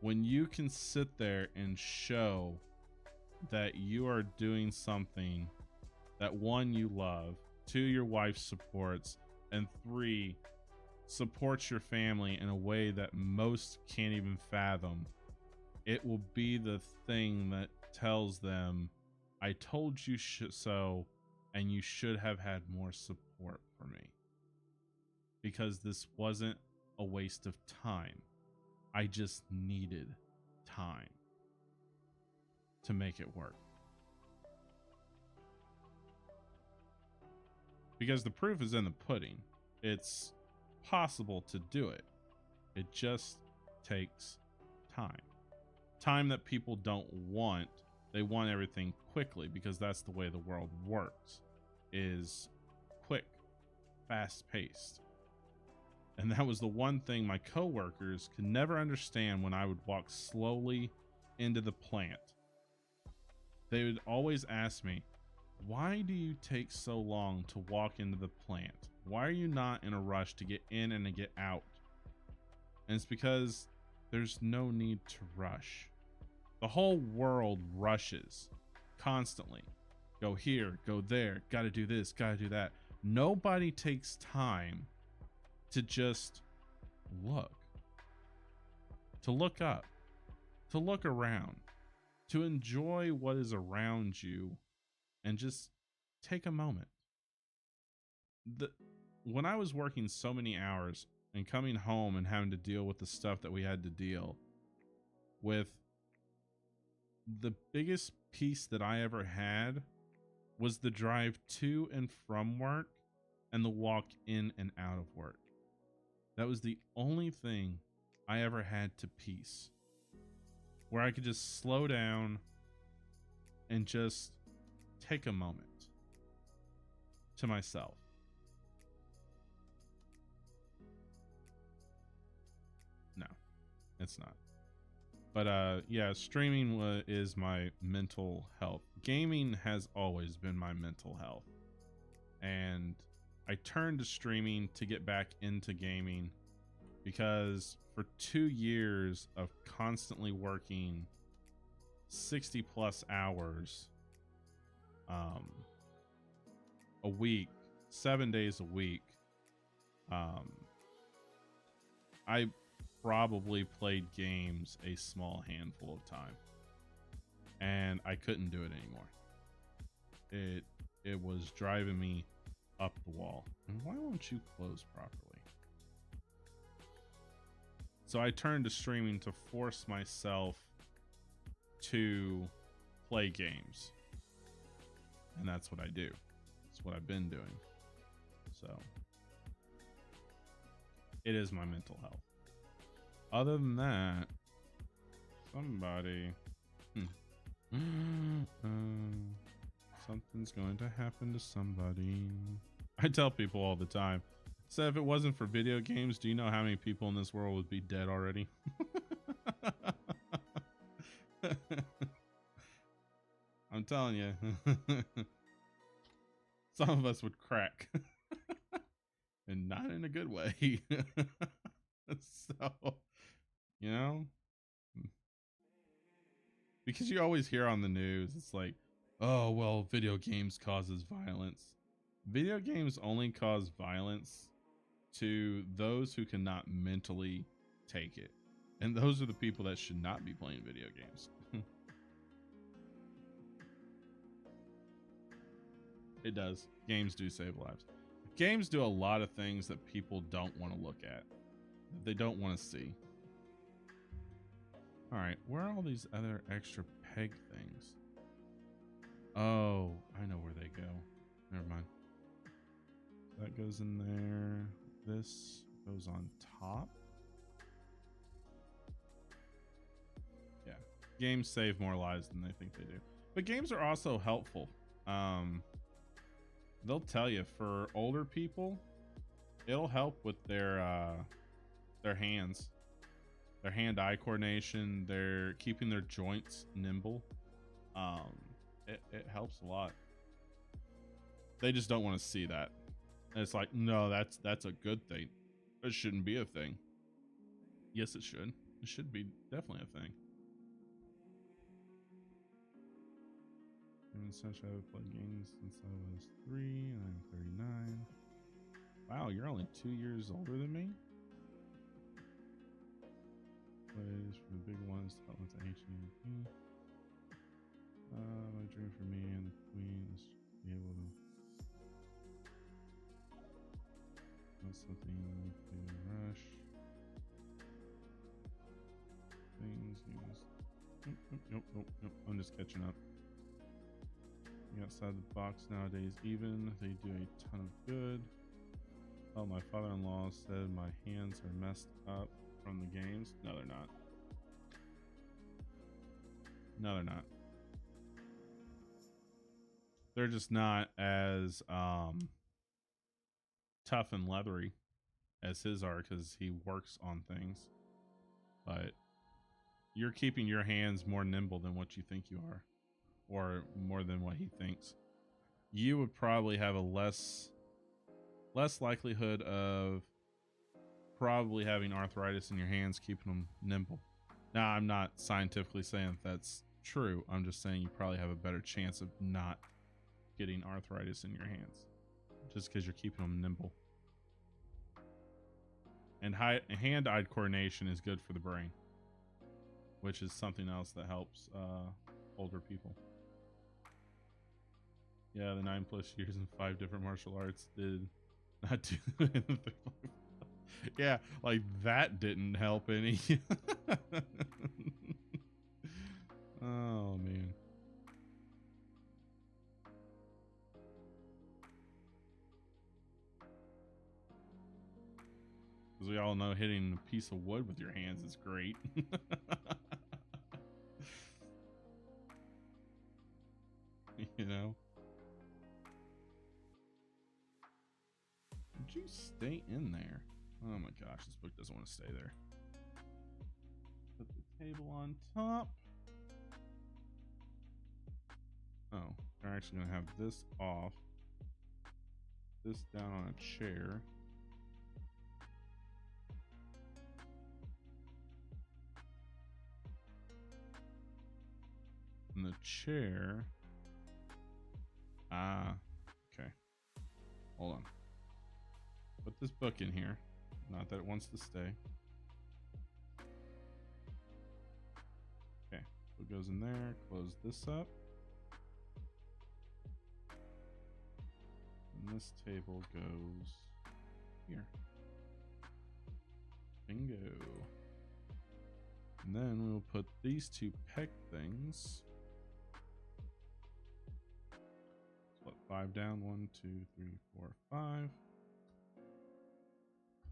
When you can sit there and show that you are doing something that 1, you love, 2, your wife supports, and 3, supports your family in a way that most can't even fathom, it will be the thing that tells them, I told you so, and you should have had more support for me. Because this wasn't a waste of time. I just needed time to make it work. Because the proof is in the pudding. It's possible to do it. It just takes time. Time that people don't want. They want everything quickly because that's the way the world works. Is quick, fast-paced. And that was the one thing my coworkers could never understand when I would walk slowly into the plant. They would always ask me, why do you take so long to walk into the plant? Why are you not in a rush to get in and to get out? And it's because there's no need to rush. The whole world rushes constantly. Go here, go there, gotta do this, gotta do that. Nobody takes time to just look, to look up, to look around, to enjoy what is around you, and just take a moment. When I was working so many hours and coming home and having to deal with the stuff that we had to deal with, the biggest piece that I ever had was the drive to and from work and the walk in and out of work. That was the only thing I ever had to peace, where I could just slow down and just take a moment to myself. No, it's not. But yeah, streaming is my mental health. Gaming has always been my mental health. And I turned to streaming to get back into gaming because for 2 years of constantly working 60 plus hours a week, 7 days a week, I probably played games a small handful of time, and I couldn't do it anymore. It was driving me up the wall. And why won't you close properly? So I turned to streaming to force myself to play games, and that's what I do. It's what I've been doing. So it is my mental health. Other than that, somebody something's going to happen to somebody. I tell people all the time, so if it wasn't for video games, do you know how many people in this world would be dead already? I'm telling you. Some of us would crack. And not in a good way. So, you know, because you always hear on the news, it's like, oh, well, video games causes violence. Video games only cause violence to those who cannot mentally take it. And those are the people that should not be playing video games. It does. Games do save lives. Games do a lot of things that people don't want to look at. They don't want to see. All right, where are all these other extra peg things? Oh, I know where they go. Never mind. That goes in there. This goes on top. Yeah, games save more lives than they think they do. But games are also helpful. They'll tell you, for older people, it'll help with their hands, their hand-eye coordination, their keeping their joints nimble. It helps a lot. They just don't want to see that. And it's like, no, that's a good thing. It shouldn't be a thing. Yes, it should. It should be definitely a thing. Essentially, I've played games since I was 3, and I'm 39. Wow, you're only 2 years older than me? Plays for the big ones to help with the HEP. My dream for me and the queen is to be able to not something to rush. Things used. Nope. I'm just catching up. Outside the box nowadays, even they do a ton of good. Oh, my father-in-law said my hands are messed up from the games. No, they're not. No, they're not. They're just not as tough and leathery as his are, because he works on things. But you're keeping your hands more nimble than what you think you are, or more than what he thinks. You would probably have a less likelihood of probably having arthritis in your hands, keeping them nimble. Now, I'm not scientifically saying that that's true. I'm just saying you probably have a better chance of not getting arthritis in your hands just because you're keeping them nimble. And hand-eye coordination is good for the brain, which is something else that helps older people. Yeah, the 9+ years and 5 different martial arts did not do anything. Yeah, like that didn't help any. Oh, man. Because we all know hitting a piece of wood with your hands is great. You know? Would you stay in there? Oh my gosh, this book doesn't want to stay there. Put the table on top. Oh, they're actually going to have this off. This down on a chair. And the chair. Ah, okay. Hold on. Put this book in here. Not that it wants to stay. Okay, book goes in there. Close this up. And this table goes here. Bingo. And then we'll put these two peg things. What, 5 down? 1, 2, 3, 4, 5.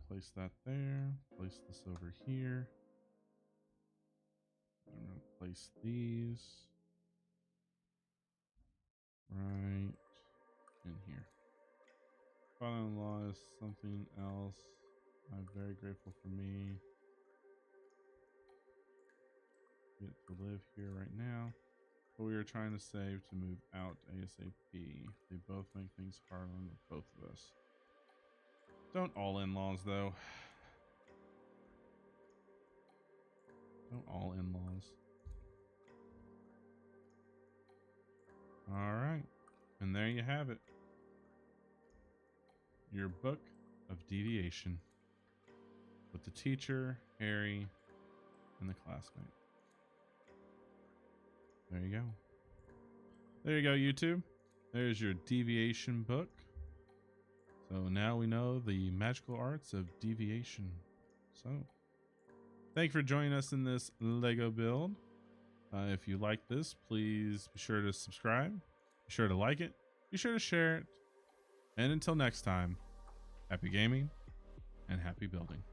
Place that there. Place this over here. I'm gonna place these right in here. Father-in-law is something else. I'm very grateful for me. Get to live here right now. But we are trying to save to move out ASAP. They both make things hard on both of us. Don't all in-laws though. Don't all in-laws. All right. And there you have it. Your book of deviation. With the teacher, Harry, and the classmate. There you go. There you go, YouTube. There's your deviation book. So now we know the magical arts of deviation. So, thank you for joining us in this Lego build. If you like this, please be sure to subscribe. Be sure to like it. Be sure to share it. And until next time, happy gaming and happy building.